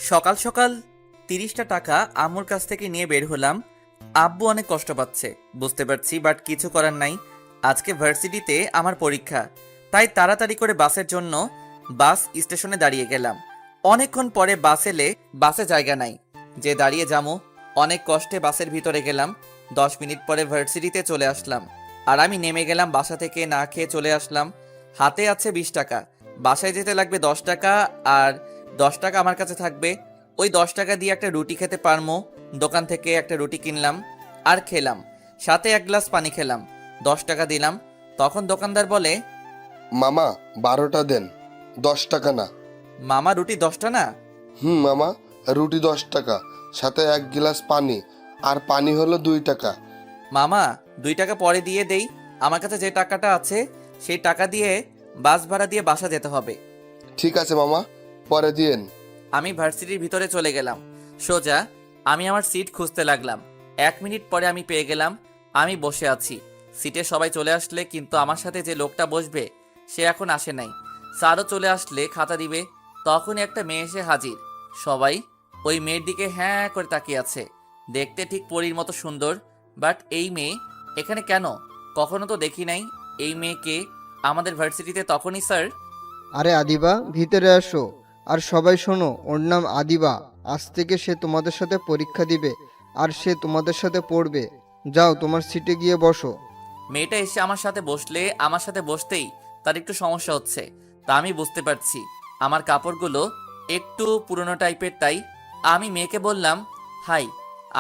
সকাল সকাল 30টা টাকা আম্মুর কাছ থেকে নিয়ে বের হলাম। আব্বু অনেক কষ্ট পাচ্ছে বুঝতে পারছি, বাট কিছু করার নাই। আজকে ভার্সিটিতে আমার পরীক্ষা, তাই তাড়াতাড়ি করে বাসের জন্য বাস স্টেশনে দাঁড়িয়ে গেলাম। অনেকক্ষণ পরে বাস এলে বাসে জায়গা নাই, যে দাঁড়িয়ে যামো। অনেক কষ্টে বাসের ভিতরে গেলাম। 10 মিনিট পরে ভার্সিটিতে চলে আসলাম। আর আমি নেমে গেলাম, বাসা থেকে না খেয়ে চলে আসলাম। হাতে আছে 20 টাকা, বাসায় যেতে লাগবে 10 টাকা, আর 10 টাকা আমার কাছে থাকবে। ওই 10 টাকা দিয়ে একটা রুটি খেতে পারবো। দোকান থেকে একটা রুটি কিনলাম আর খেলাম, সাথে 1 গ্লাস পানি খেলাম। 10 টাকা দিলাম। তখন দোকানদার বলে, মামা 12টা দেন, 10 টাকা না। মামা রুটি 10টা না? মামা, রুটি 10 টাকা, সাথে 1 গ্লাস পানি, আর পানি হলো 2 টাকা। মামা 2 টাকা পরে দিয়ে দেই, আমার কাছে যে টাকাটা আছে সেই টাকা দিয়ে বাস ভাড়া দিয়ে বাসা যেতে হবে। ঠিক আছে মামা, পরে দিয়েন। আমি ভার্সিটির ভিতরে চলে গেলাম। সোজা আমি আমার সিট খুঁজতে লাগলাম। 1 মিনিট পরে আমি পেয়ে গেলাম। আমি বসে আছি, সিটে সবাই চলে আসলে, কিন্তু আমার সাথে যে লোকটা বসবে সে এখন আসে নাই। স্যারও চলে আসলে খাতা দিবে, তখনই একটা মেয়ে এসে হাজির। সবাই ওই মেয়ের দিকে হ্যাঁ করে তাকিয়ে আছে। দেখতে ঠিক পরীর মতো সুন্দর, বাট এই মেয়ে এখানে কেন? কখনো তো দেখি নাই এই মেয়েকে আমাদের ভার্সিটিতে। তখনই স্যার, আরে আদিবা, ভিতরে আসো। আর সবাই শোনো, ওর নাম আদিবা। আজ থেকে সে তোমাদের সাথে পরীক্ষা দিবে আর সে তোমাদের সাথে পড়বে। যাও তোমার সিটে গিয়ে বসো। মেয়েটা এসে আমার সাথে বসলে, আমার সাথে বসতেই তার একটু সমস্যা হচ্ছে, তা আমি বুঝতে পারছি। আমার কাপড়গুলো একটু পুরনো টাইপের, তাই আমি মেয়েকে বললাম, হাই,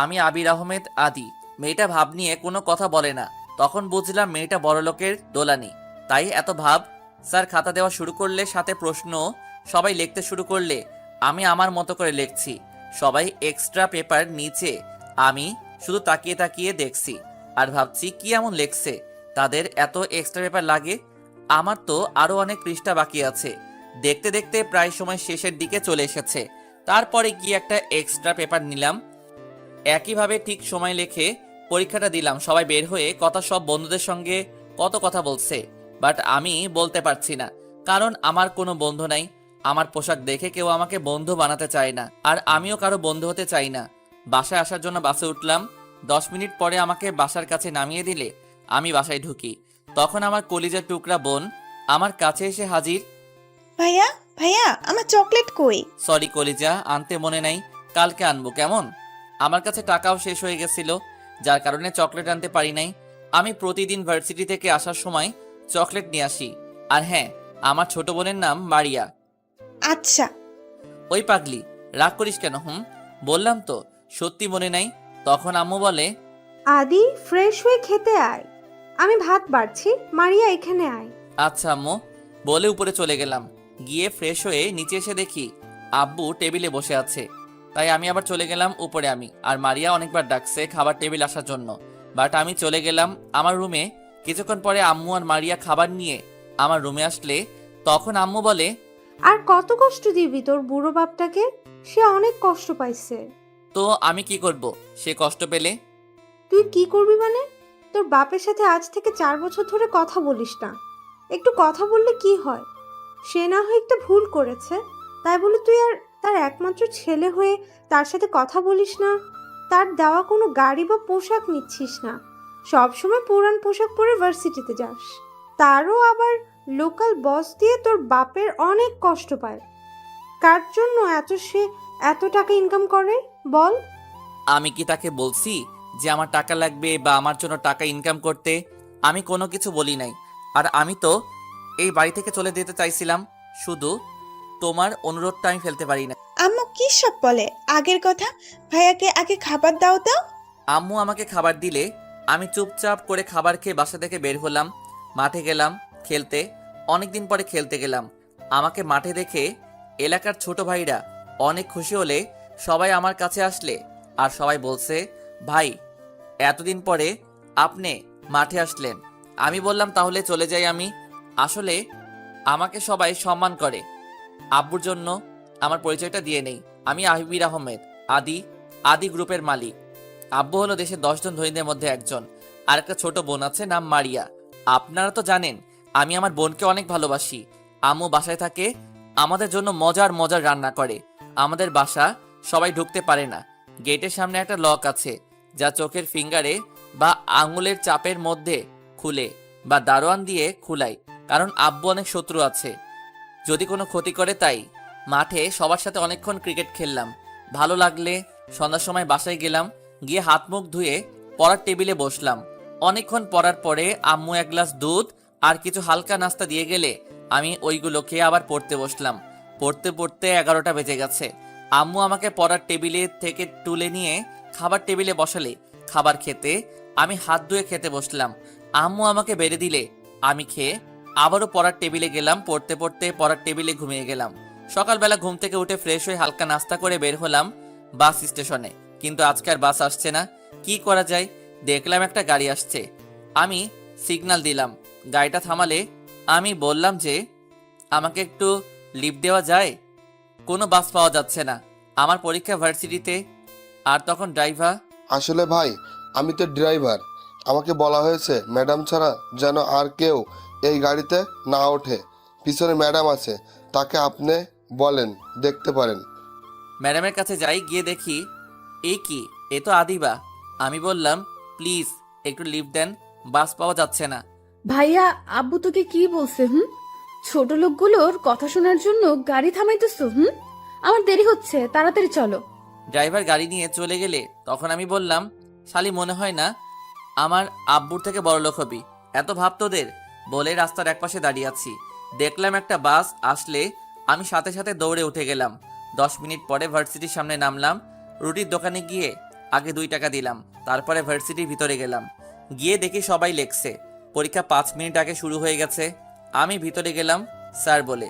আমি আবির আহমেদ আদি। মেয়েটা ভাব নিয়ে কোনো কথা বলে না। তখন বুঝলাম মেয়েটা বড়লোকের দোলানি, তাই এত ভাব। স্যার খাতা দেওয়া শুরু করলে, সাথে প্রশ্ন। সবাই লিখতে শুরু করলে, আমি আমার মতো করে লিখছি। সবাই এক্সট্রা পেপার নিচে, আমি শুধু তাকিয়ে তাকিয়ে দেখছি আর ভাবছি কি এমন লেখছে তাদের এত এক্সট্রা পেপার লাগে। আমার তো আরো অনেক পৃষ্ঠা বাকি আছে। দেখতে দেখতে প্রায় সময় শেষের দিকে চলে এসেছে। তারপরে গিয়ে একটা এক্সট্রা পেপার নিলাম। একইভাবে ঠিক সময় লেখে পরীক্ষাটা দিলাম। সবাই বের হয়ে সব বন্ধুদের সঙ্গে কত কথা বলছে, বাট আমি বলতে পারছি না, কারণ আমার কোনো বন্ধু নাই। আমার পোশাক দেখে কেউ আমাকে বন্ধু বানাতে চায় না, আর আমিও কারো বন্ধু হতে চাই না। বাসায় আসার জন্য বাসে উঠলাম। 10 মিনিট পরে আমাকে বাসার কাছে নামিয়ে দিলে আমি বাসায় ঢুকি। তখন আমার কলিজার টুকরা বোন আমার কাছে এসে হাজির। ভাইয়া, ভাইয়া, আমার চকলেট কই? সরি কলিজা, আনতে মনে নাই, কালকে আনবো কেমন? আমার কাছে টাকাও শেষ হয়ে গেছিল, যার কারণে চকলেট আনতে পারি নাই। আমি প্রতিদিন ভার্সিটি থেকে আসার সময় চকলেট নিয়ে আসি। আর হ্যাঁ, আমার ছোট বোনের নাম মারিয়া। আচ্ছা। ওই পাগলি, রাগ করিস কেন? বললাম তো সত্যি মনে নাই। তখন আম্মু বলে, আদি, ফ্রেশ হয়ে খেতে আয়। আমি ভাত বাড়ছি, মারিয়া এখানে আয়। আচ্ছা আম্মু, বলে উপরে চলে গেলাম। গিয়ে ফ্রেশ হয়ে নিচে এসে দেখি আব্বু টেবিলে বসে আছে, তাই আমি আবার চলে গেলাম উপরে। আমি আর মারিয়া অনেকবার ডাকছে খাবার টেবিল আসার জন্য, বাট আমি চলে গেলাম আমার রুমে। কিছুক্ষণ পরে আম্মু আর মারিয়া খাবার নিয়ে আমার রুমে আসলে, তখন আম্মু বলে, আর কত কষ্ট দিবি তোর বুড়ো বাপটাকে? সে অনেক কষ্ট পাইছে। তো আমি কি করব সে কষ্ট পেলে? তুই কি করবি মানে? তোর বাপের সাথে আজ থেকে 4 বছর ধরে কথা বলিস না। একটু কথা বললে কি হয়? সে না হয় একটা ভুল করেছে, তাই বলে তুই আর তার একমাত্র ছেলে হয়ে তার সাথে কথা বলিস না? তার দেওয়া কোনো গাড়ি বা পোশাক নিচ্ছিস না, সব সময় পুরান পোশাক পরে ভার্সিটিতে যাস। তারও আবার লোকাল বস দিয়ে তোর বাপের অনেক কষ্ট পায়। কার জন্য সে এত টাকা ইনকাম করে বল? আমি কি তাকে বলছি যে আমার টাকা লাগবে বা আমার জন্য টাকা ইনকাম করতে? আমি কোনো কিছু বলি নাই। আর আমি তো এই বাড়ি থেকে চলে যেতে চাইছিলাম, শুধু তোমার অনুরোধটা আমি ফেলতে পারি না। আম্মু কি সব বলে আগের কথা? ভাইয়াকে আগে খাবার দাও তো। আম্মু আমাকে খাবার দিলে আমি চুপচাপ করে খাবার খেয়ে বাসা থেকে বের হলাম। মাঠে গেলাম খেলতে। অনেকদিন পরে খেলতে গেলাম। আমাকে মাঠে দেখে এলাকার ছোট ভাইরা অনেক খুশি হলে সবাই আমার কাছে আসলে, আর সবাই বলছে, ভাই, এতদিন পরে আপনি মাঠে আসলেন। আমি বললাম তাহলে চলে যাই আমি। আসলে আমাকে সবাই সম্মান করে। আব্বুর জন্য আমার পরিচয়টা দিয়ে নেই, আমি আবির আহমেদ আদি, আদি গ্রুপের মালিক। আব্বু হলো দেশের 10 জন ধনীদের মধ্যে একজন। আর একটা ছোট বোন আছে, নাম মারিয়া। আপনারা তো জানেন আমি আমার বোনকে অনেক ভালোবাসি। আম্মু বাসায় থাকে আমাদের জন্য মজার মজার রান্না করে। আমাদের বাসা সবাই ঢুকতে পারে না। গেটের সামনে একটা লক আছে, যা চোখের ফিঙ্গারে বা আঙুলের চাপের মধ্যে খুলে বা দারোয়ান দিয়ে খুলাই, কারণ আব্বু অনেক শত্রু আছে যদি কোনো ক্ষতি করে। তাই মাঠে সবার সাথে অনেকক্ষণ ক্রিকেট খেললাম। ভালো লাগলে সন্ধ্যার সময় বাসায় গেলাম, গিয়ে হাত মুখ ধুয়ে পড়ার টেবিলে বসলাম। অনেকক্ষণ পড়ার পরে আম্মু এক গ্লাস দুধ আর কিছু হালকা নাস্তা দিয়ে গেলে আমি ওইগুলো খেয়ে আবার পড়তে বসলাম। পড়তে পড়তে 11টা বেজে গেছে। আম্মু আমাকে পড়ার টেবিলে থেকে তুলে নিয়ে খাবার টেবিলে বসালে খাবার খেতে আমি হাত ধুয়ে খেতে বসলাম। আম্মু আমাকে বেড়ে দিলে আমি খেয়ে আবারও পড়ার টেবিলে গেলাম। পড়তে পড়তে পড়ার টেবিলে ঘুমিয়ে গেলাম। সকালবেলা ঘুম থেকে উঠে ফ্রেশ হয়ে হালকা নাস্তা করে বের হলাম বাস স্টেশনে, কিন্তু আজকে আর বাস আসছে না। কি করা যায়? দেখলাম একটা গাড়ি আসছে। আমি সিগন্যাল দিলাম, গাড়িটা থামালে আমি বললাম যে আমাকে একটু লিফট দেওয়া যায়। কোনো বাস পাওয়া যাচ্ছে না, আমার পরীক্ষা ভার্সিটিতে। আর তখন ড্রাইভার, আসলে ভাই, আমি তো ড্রাইভার। আমাকে বলা হয়েছে ম্যাডাম ছাড়া যেন আর কেউ এই গাড়িতে না ওঠে। পিছনে ম্যাডাম আছে, তাকে আপনি বলেন দেখতে পারেন। ম্যাডামের কাছে যাই, গিয়ে দেখি এই কি, এ তো আদিবা। আমি বললাম প্লিজ একটু লিফট দেন, বাস পাওয়া যাচ্ছে না। ভাইয়া, আব্বু তোকে কি বলছে? ছোট লোকগুলোর কথা শোনার জন্য গাড়ি থামাইতেছ? আমার দেরি হচ্ছে, তাড়াতাড়ি চলো। ড্রাইভার গাড়ি নিয়ে চলে গেলে তখন আমি বললাম, শালি মনে হয় না আমার আব্বুর থেকে বড়লোক হবি, এত ভাব তোদের। বলে রাস্তার একপাশে দাঁড়িয়ে আছি। দেখলাম একটা বাস আসলে আমি সাথে সাথে দৌড়ে উঠে গেলাম। 10 মিনিট পরে ভার্সিটির সামনে নামলাম। রুটির দোকানে গিয়ে আগে 2 টাকা দিলাম, তারপরে ভার্সিটির ভিতরে গেলাম। গিয়ে দেখি সবাই লেখছে। পরীক্ষা 5 মিনিট আগে শুরু হয়ে গেছে। আমি ভিতরে গেলাম। স্যার বলে,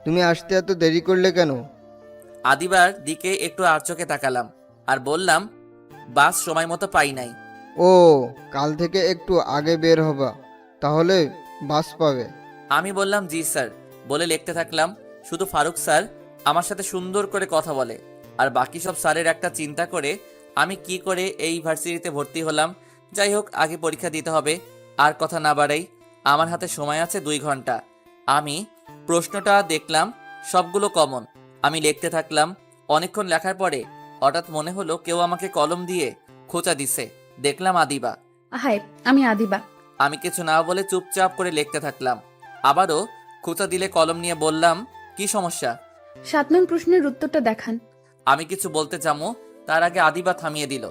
তুমি আসতে এত দেরি করলে কেন? আদিবার দিকে একটু আর চোখে তাকালাম আর বললাম, বাস সময় মতো পাই নাই। ও, কাল থেকে একটু আগে বের হবা, তাহলে বাস পাবে। আমি বললাম জি স্যার বলে লিখতে থাকলাম। শুধু ফারুক স্যার আমার সাথে সুন্দর করে কথা বলে, আর বাকি সব স্যারের একটা চিন্তা করে আমি কি করে এই ভার্সিটিতে ভর্তি হলাম। যাই হোক, আগে পরীক্ষা দিতে হবে। আর কথা না বাড়াই, আমার হাতে সময় আছে 2 ঘন্টা। আমি প্রশ্নটা দেখলাম, সবগুলো কমন। আমি লিখতে থাকলাম। অনেকক্ষণ লেখার পরে হঠাৎ মনে হলো কেউ আমাকে কলম দিয়ে খোঁচা দিছে। দেখলাম আদিবা। হাই, আমি আদিবা। আমি কিছু না বলে চুপচাপ করে লিখতে থাকলাম। আবারও খোঁচা দিলে কলম নিয়ে বললাম, কি সমস্যা? 7 নং প্রশ্নের উত্তরটা দেখান। আমি কিছু বলতে চামো, তার আগে আদিবা থামিয়ে দিল।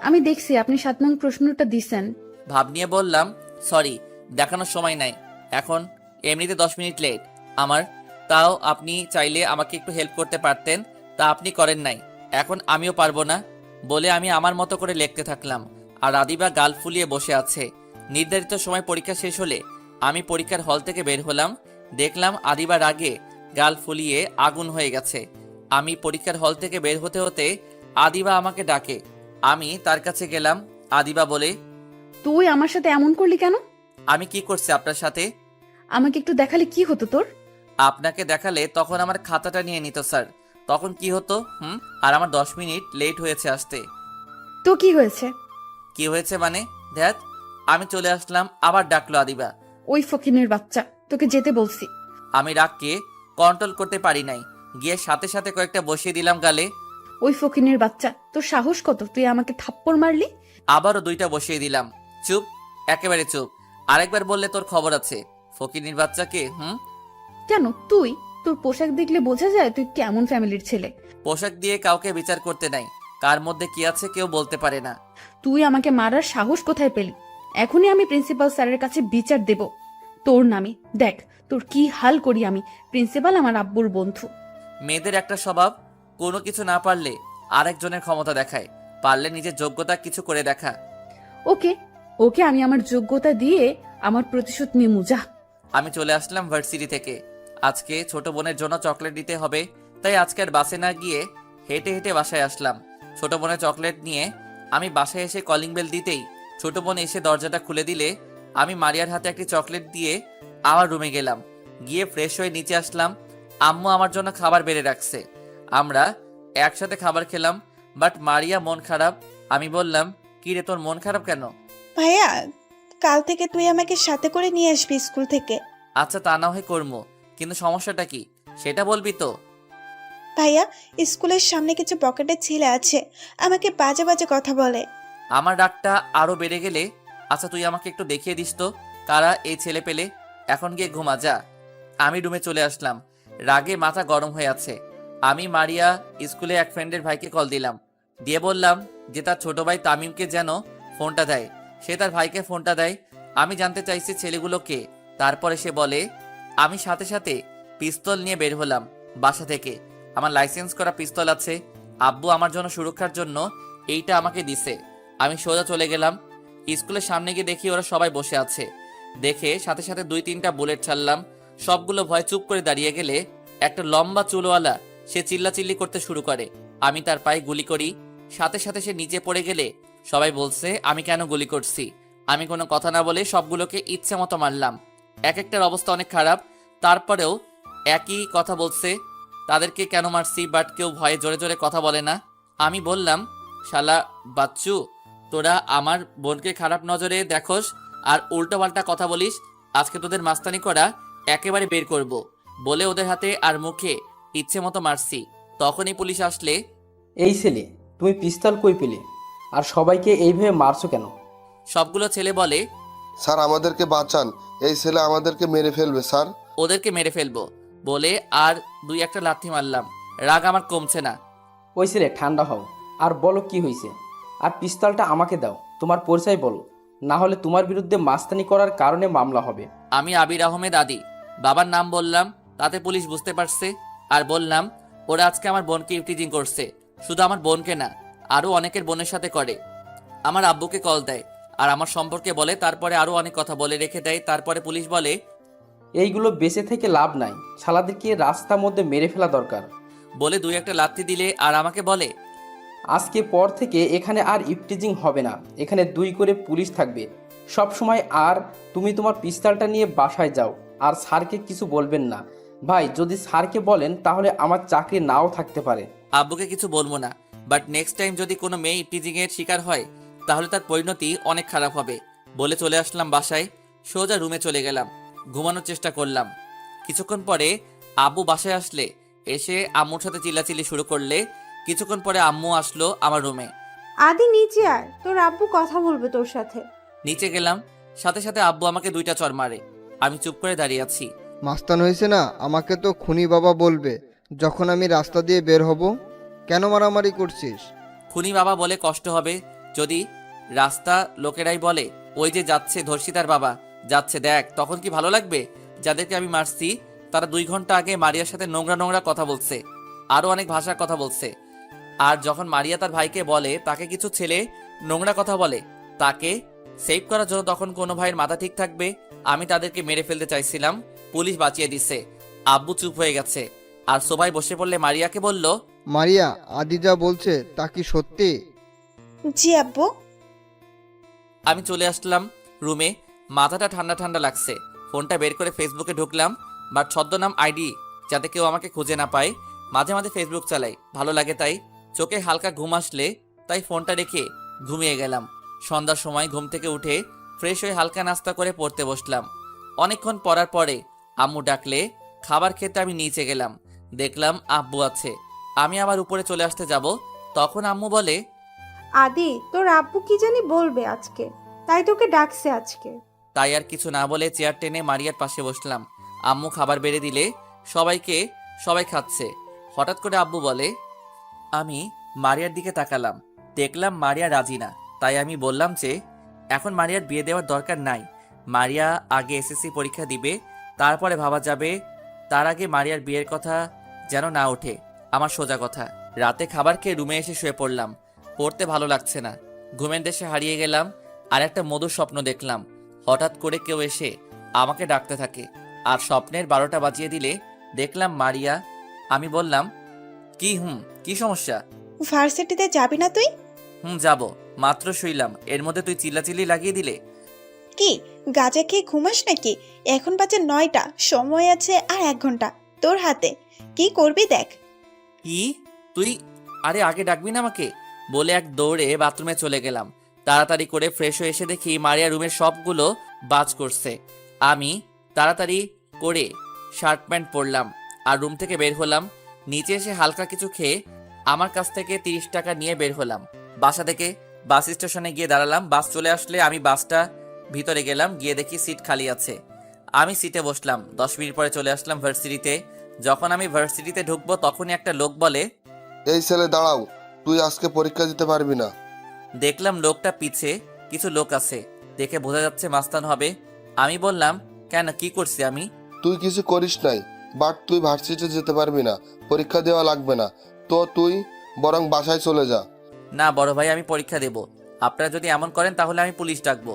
আমি দেখছি আপনি 7 নং প্রশ্নটা দিছেন। ভাব নিয়ে বললাম, সরি, দেখানোর সময় নাই এখন, এমনিতে 10 মিনিট লেট আমার। তাও আপনি চাইলে আমাকে একটু হেল্প করতে পারতেন, তা আপনি করেন নাই। এখন আমিও পারবো না বলে আমি আমার মতো করে লিখতে থাকলাম। আর আদিবা গাল ফুলিয়ে বসে আছে। নির্ধারিত সময় পরীক্ষা শেষ হলে আমি পরীক্ষার হল থেকে বের হলাম। দেখলাম আদিবার আগে গাল ফুলিয়ে আগুন হয়ে গেছে। আমি পরীক্ষার হল থেকে বের হতে হতে আদিবা আমাকে ডাকে। আমি তার কাছে গেলাম। আদিবা বলে, তুই আমার সাথে এমন করলি কেন? আমি কি করছি আপনার সাথে? আমাকে একটু দেখালে কি হতো তোর? আপনাকে দেখালে তখন আমার খাতাটা নিয়ে নিত স্যার, তখন কি হতো? আর আমার 10 মিনিট লেট হয়েছে আসতে। তো কি হয়েছে? কি হয়েছে মানে? ধ্যাত, আমি চলে আসলাম, আবার ডাকলো আদিবা। ওই ফকিনের বাচ্চা, তোকে যেতে বলছি। আমি রাগকে কন্ট্রোল করতে পারি নাই, গিয়ে সাথে সাথে কয়েকটা বসিয়ে দিলাম গালে। ওই ফকিনের বাচ্চা, তোর সাহস কত তুই আমাকে থাপ্পড় মারলি? আবারও 2টা বসিয়ে দিলাম। চুপ, একেবারে চুপ। আরেকবার বললে তোর খবর আছে। ফকিনীর বাচ্চাকে। কেন তুই? তোর পোশাক দেখলে বোঝা যায় তুই কেমন ফ্যামিলির ছেলে। পোশাক দিয়ে কাউকে বিচার করতে নাই, কার মধ্যে কি আছে কেউ বলতে পারে না। তুই আমাকে মারার সাহস কোথায় পেলি? এখনই আমি প্রিন্সিপাল স্যারের কাছে বিচার দেব তোর নামে। দেখ তোর কি হাল করি আমি। প্রিন্সিপাল আমার আব্বুর বন্ধু। মেয়েদের একটা স্বভাব, কোনো কিছু না পারলে আরেকজনের ক্ষমতা দেখায়, পারলে নিজের যোগ্যতা কিছু করে দেখা। ওকে ওকে, আমি আমার যোগ্যতা দিয়ে আমার প্রতিশোধ নিমু, যা। আমি চলে আসলাম ভার্সিটি থেকে। আজকে ছোট বোনের জন্য চকলেট দিতে হবে, তাই আজকে আর বাসে না গিয়ে হেঁটে হেঁটে বাসায় আসলাম। ছোট বোনের চকলেট নিয়ে আমি বাসায় এসে কলিং বেল দিতেই ছোট বোন এসে দরজাটা খুলে দিলে আমি মারিয়ার হাতে একটি চকলেট দিয়ে আমার রুমে গেলাম। গিয়ে ফ্রেশ হয়ে নিচে আসলাম। আম্মু আমার জন্য খাবার বেড়ে রাখছে, আমরা একসাথে খাবার খেলাম। বাট মারিয়া মন খারাপ। আমি বললাম, কি রে তোর মন খারাপ কেন? ভাইয়া, কাল থেকে তুই আমাকে সাথে করে নিয়ে আসবি স্কুল থেকে। আচ্ছা, তা না হয় করবো, কিন্তু সমস্যাটা কি? সেটা বলবি তো? ভাইয়া, স্কুলের সামনে কিছু পকেটের ছেলে আছে, আমাকে বাজে বাজে কথা বলে। আমার রাগটা আরো বেড়ে গেলে, আচ্ছা তুই আমাকে একটু দেখিয়ে দিস তো কারা এই ছেলে পেলে। এখন গিয়ে ঘুমা যা। আমি রুমে চলে আসলাম, রাগে মাথা গরম হয়ে আছে। আমি মারিয়া স্কুলে এক ফ্রেন্ডের ভাইকে কল দিলাম, দিয়ে বললাম যে তার ছোট ভাই তামিমকে যেন ফোনটা দেয়। সে তার ভাইকে ফোনটা দেয়। আমি জানতে চাইছি ছেলেগুলো কে। তারপরে সে বলে। আমি সাথে সাথে পিস্তল নিয়ে বের হলাম বাসা থেকে। আমার লাইসেন্স করা পিস্তল আছে, আব্বু আমার জন্য সুরক্ষার জন্য এইটা আমাকে দিছে। আমি সোজা চলে গেলাম স্কুলের সামনে গিয়ে দেখি ওরা সবাই বসে আছে। দেখে সাথে সাথে 2-3টা বুলেট ছাড়লাম। সবগুলো ভয় চুপ করে দাঁড়িয়ে গেলে একটা লম্বা চুলওয়ালা সে চিল্লাচিল্লি করতে শুরু করে। আমি তার পায়ে গুলি করি, সাথে সাথে সে নিচে পড়ে গেলে সবাই বলছে আমি কেন গুলি করছি। আমি কোনো কথা না বলে সবগুলোকে ইচ্ছে মতো মারলাম। এক একটার অবস্থা অনেক খারাপ, তারপরেও একই কথা বলছে তাদেরকে কেন মারছি, বাট কেউ ভয়ে জোরে জোরে কথা বলে না। আমি বললাম, শালা বাচ্চু, তোরা আমার বোনকে খারাপ নজরে দেখোস আর উল্টো পাল্টা কথা বলিস, আজকে তোদের মাস্তানি করা একেবারে বের করব। বলে ওদের হাতে আর মুখে ইচ্ছে মতো মারছি। তখনই পুলিশ আসলে। এই ছেলে, তুমি পিস্তল কই পেলে? আর সবাইকে এইভাবে মারছো কেন? সবগুলো ছেলে বলে, স্যার আমাদেরকে বাঁচান, এই ছেলে আমাদেরকে মেরে ফেলবে স্যার। ওদেরকে মেরে ফেলবো বলে আর 2-1টা লাথি মারলাম। রাগ আমার কমছে না। ওই ছেলে, ঠান্ডা হও আর বলো কি হয়েছে। আর পিস্তলটা আমাকে দাও, তোমার পরিচয় বলো, না হলে তোমার বিরুদ্ধে মাস্তানি করার কারণে মামলা হবে। আমি আবির আহমেদ আদি। বাবার নাম বললাম, তাতে পুলিশ বুঝতে পারছে। আর বললাম ওরা আজকে আমার বোনকে ইফটিজিং করছে। শুধু আমার বোনকে না, আরও অনেকের বোনের সাথে করে। আমার আব্বুকে কল দেয় আর আমার সম্পর্কে বলে, তারপরে আরও অনেক কথা বলে রেখে দেয়। তারপরে পুলিশ বলে, এইগুলো বেঁচে থেকে লাভ নাই, শালাদেরকে রাস্তার মধ্যে মেরে ফেলা দরকার। বলে 2-1টা লাথি দিলে আর আমাকে বলে, আজকে পর থেকে এখানে আর ইফটিজিং হবে না, এখানে 2 করে পুলিশ থাকবে সব সময়। আর তুমি তোমার পিস্তলটা নিয়ে বাসায় যাও, আর স্যারকে কিছু বলবেন না। ভাই, যদি স্যারকে বলেন তাহলে আমার চাকরি নাও থাকতে পারে। আব্বুকে কিছু বলবো না, বাট নেক্সট টাইম যদি কোনো মেয়ে ইফটিজিং এর শিকার হয় তাহলে তার পরিণতি অনেক খারাপ হবে। বলে চলে আসলাম বাসায়। সোজা রুমে চলে গেলাম, ঘুমানোর চেষ্টা করলাম। কিছুক্ষণ পরে আব্বু বাসায় আসলে এসে আম্মুর সাথে চিল্লাচিল্লি শুরু করলে। কিছুক্ষণ পরে আম্মু আসলো আমার রুমে। আদি নিচে আয়, তোর আব্বু কথা বলবে তোর সাথে। নিচে গেলাম, সাথে সাথে আব্বু আমাকে 2টা চড় মারে। আমি চুপ করে দাঁড়িয়ে আছি। মাস্তান হয়েছে না, আমাকে তো খুনি বাবা বলবে যখন আমি রাস্তা দিয়ে বের হব। কেন মারামারি করছিস? খুনি বাবা বলে কষ্ট হবে যদি। রাস্তা লোকেরাই বলে ওই যে যাচ্ছে ধর্ষিতার বাবা যাচ্ছে দেখ, তখন কি ভালো লাগবে? যাদেরকে আমি মারছি তারা 2 ঘন্টা আগে মারিয়ার সাথে নোংরা নোংরা কথা বলছে, আরো অনেক ভাষার কথা বলছে। আর যখন মারিয়া তার ভাইকে বলে তাকে কিছু ছেলে নোংরা কথা বলে, তাকে সেভ করার জন্য তখন কোনো ভাইয়ের মাথা ঠিক থাকবে? আমি তাদেরকে মেরে ফেলতে চাইছিলাম, পুলিশ বাঁচিয়ে দিচ্ছে। আব্বু চুপ হয়ে গেছে আর সবাই বসে পড়লে মারিয়াকে বলল, মারিয়া, আদি যা বলছে তা কি সত্যি? জি আব্বু। আমি চলে আসলাম রুমে, মাথাটা ঠান্ডা ঠান্ডা লাগছে। ফোনটা বের করে ফেসবুকে ঢুকলাম, বাট ছদ্মনাম আইডি যাতে কেউ আমাকে খুঁজে না পায়। মাঝে মাঝে ফেসবুক চালাই, ভালো লাগে তাই। চোখে হালকা ঘুম আসলে তাই ফোনটা রেখে ঘুমিয়ে গেলাম। সন্ধ্যার সময় ঘুম থেকে উঠে ফ্রেশ হয়ে হালকা নাস্তা করে পড়তে বসলাম। অনেকক্ষণ পড়ার পরে আম্মু ডাকলে খাবার খেতে আমি নিচে গেলাম। দেখলাম আব্বু আছে। আমি আবার উপরে চলে আসতে যাব, তখন আম্মু বলে, আদি, তোর আব্বু কি জানি বলবে আজকে, তাই তোকে ডাকছে আজকে। তাই আর কিছু না বলে চেয়ার টেনে মারিয়ার পাশে বসলাম। আম্মু খাবার বেড়ে দিলে সবাই খাচ্ছে। হঠাৎ করে আব্বু বলে, আমি মারিয়ার দিকে তাকালাম, দেখলাম মারিয়া রাজি না। তাই আমি বললাম যে এখন মারিয়ার বিয়ে দেওয়ার দরকার নাই, মারিয়া আগে এসএসসি পরীক্ষা দিবে, তারপরে ভাবা যাবে। তার আগে মারিয়ার বিয়ের কথা যেন না ওঠে। আমার সোজা কথা। রাতে খাবার খেয়ে রুমে এসে শুয়ে পড়লাম। পড়তে ভালো লাগছে না, ঘুমের দেশে হারিয়ে গেলাম। আর একটা মধুর স্বপ্ন দেখলাম। হঠাৎ করে কেউ এসে আমাকে ডাকতে থাকে, আর স্বপ্নের 12টা বাজিয়ে দিলে দেখলাম মারিয়া। আমি বললাম, কি সমস্যা? ভার্সিটিতে যাবি না তুই? যাব, মাত্র শুইলাম, এর মধ্যে তুই চিল্লাচিল্লি লাগিয়ে দিলে। কি গাঁজা খেয়ে ঘুমাস নাকি? এখন বাজে 9টা, সময় আছে আর 1 ঘন্টা তোর হাতে। কি করবি দেখ। কি তুই? আরে আগে ডাকবি না আমাকে? বলে এক দৌড়ে বাথরুমে চলে গেলাম। তাড়াতাড়ি করে ফ্রেশ হয়ে এসে দেখি মারিয়া রুমের সবগুলো বাজ করছে। আমি তাড়াতাড়ি করে শার্ট প্যান্ট পরলাম আর রুম থেকে বের হলাম। নিচে এসে হালকা কিছু খেয়ে আমার কাছ থেকে 30 টাকা নিয়ে বের হলাম। বাসা থেকে বাস স্টেশনে গিয়ে দাঁড়ালাম। বাস চলে আসলে আমি বাসটা ভিতরে গেলাম, গিয়ে দেখি সিট খালি আছে। আমি সিটে বসলাম। 10 মিনিট পরে চলে আসলাম ভার্সিটিতে। যখন আমি ভার্সিটিতে ঢুকবো তখনই একটা লোক বলে, এই ছেলে দাঁড়াও, তুই আজকে পরীক্ষা দিতে পারবি না। দেখলাম লোকটা পিছে কিছু লোক আছে, দেখে বোঝা যাচ্ছে মাস্তান হবে। আমি বললাম, কেন, কি করছি আমি? তুই কিছু করিস নাই, বাট তুই ভার্সিটিতে যেতে পারবি না, পরীক্ষা দেওয়া লাগবে না তো তুই বরং বাসায় চলে যা। না বড় ভাই, আমি পরীক্ষা দেব। আপনারা যদি এমন করেন তাহলে আমি পুলিশ ডাকবো।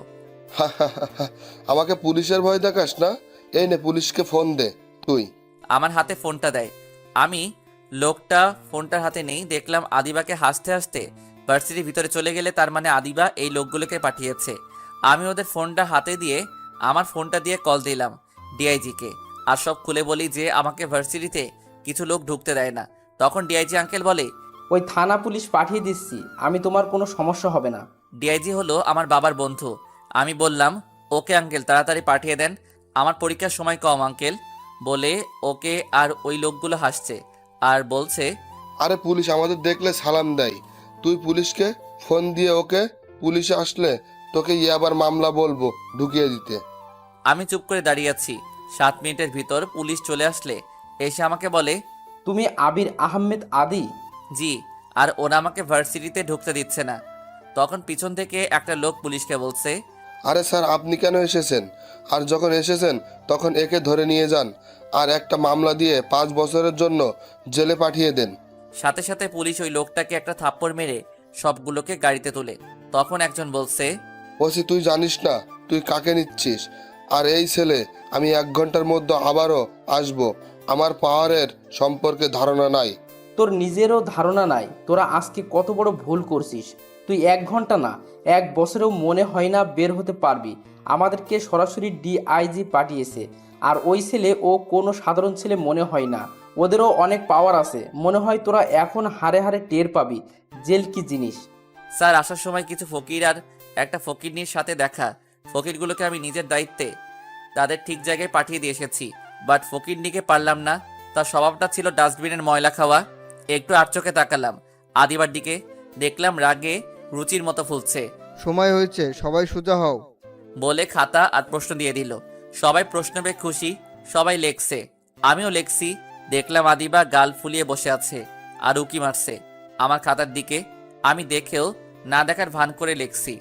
আমাকে পুলিশের ভয় দেখাস না? এই নে, পুলিশকে ফোন দে তুই। আমার হাতে ফোনটা দেয়। আমি লোকটা ফোনটার হাতে নেই, দেখলাম আদিবাকে হাসতে হাসতে ভার্সিটির ভিতরে চলে গেলে তার মানে আদিবা এই লোকগুলোকে পাঠিয়েছে। আমি ওদের ফোনটা হাতে দিয়ে আমার ফোনটা দিয়ে কল দিলাম ডিআইজিকে, আর সব খুলে বলি যে আমাকে ভার্সিটিতে কিছু লোক ঢুকতে দেয় না। তখন ডিআইজি আঙ্কেল বলে, ওই থানা পুলিশ পাঠিয়ে দিচ্ছি, আমি তোমার কোনো সমস্যা হবে না। ডিআইজি হলো আমার বাবার বন্ধু। আমি বললাম, ওকে আঙ্কেল, তাড়াতাড়ি পাঠিয়ে দেন, আমার পরীক্ষার সময় কম আঙ্কেল। বলে ওকে আর ওই লোকগুলো হাসছে আর বলছে, আরে পুলিশ আমাদের দেখলে সালাম দেয়, তুই পুলিশকে ফোন দিয়ে ওকে, পুলিশে আসলে তোকে আবার মামলা বলবো ঢুকিয়ে দিতে। আমি চুপ করে দাঁড়িয়ে আছি। 7 মিনিটের ভিতর পুলিশ চলে আসলে এসে আমাকে বলে, তুমি আবির আহমেদ আদি? জি। আর ওরা আমাকে ভার্সিটিতে ঢুকতে দিচ্ছে না। তখন পিছন থেকে একটা লোক পুলিশকে বলছে, আরে স্যার, আপনি কেন এসেছেন? আর যখন এসেছেন তখন একে ধরে নিয়ে যান আর একটা মামলা দিয়ে 5 বছরের জন্য জেলে পাঠিয়ে দেন। সাথে সাথে পুলিশ ওই লোকটাকে একটা থাপ্পড় মেরে সবগুলোকে গাড়িতে তোলে। তখন একজন বলছে, ওসি, তুই জানিস না তুই কাকে নিচ্ছিস? আর এই ছেলে, আমি 1 ঘন্টার মধ্যে আবারও আসবো, আমার পাওয়ারের সম্পর্কে ধারণা নাই। তোর নিজেরও ধারণা নাই তোরা আজকে কত বড় ভুল করছিস। তুই 1 ঘন্টা না, 1 বছরেও মনে হয় না বের হতে পারবি। আমাদেরকে সরাসরি ডিআইজি পাঠিয়েছে। আর ওই ছেলে ও কোনো সাধারণ ছেলে মনে হয় না, ওদেরও অনেক পাওয়ার আছে। মনে হয় তোরা এখন হারে হারে টের পাবি জেল কি জিনিস। স্যার, আসার সময় কিছু ফকির আর একটা ফকিরনির সাথে দেখা। ফকিরগুলোকে আমি নিজের দায়িত্বে তাদের ঠিক জায়গায় পাঠিয়ে দিয়ে এসেছি, বাট ফকিরনিকে পারলাম না। তার স্বভাবটা ছিল ডাস্টবিনের ময়লা খাওয়া। একটু আর চোখে তাকালাম আদিবার দিকে, দেখলাম রাগে রুচির মতো ফুলছে। সময় হয়েছে, সবাই সোজা হও। বলে খাতা আর প্রশ্ন দিয়ে দিল। সবাই প্রশ্ন পেয়ে খুশি, সবাই লেখছে, আমিও লেখছি। দেখলাম আদিবা গাল ফুলিয়ে বসে আছে আর উকি মারছে আমার খাতার দিকে। আমি দেখেও না দেখার ভান করে লেখছি।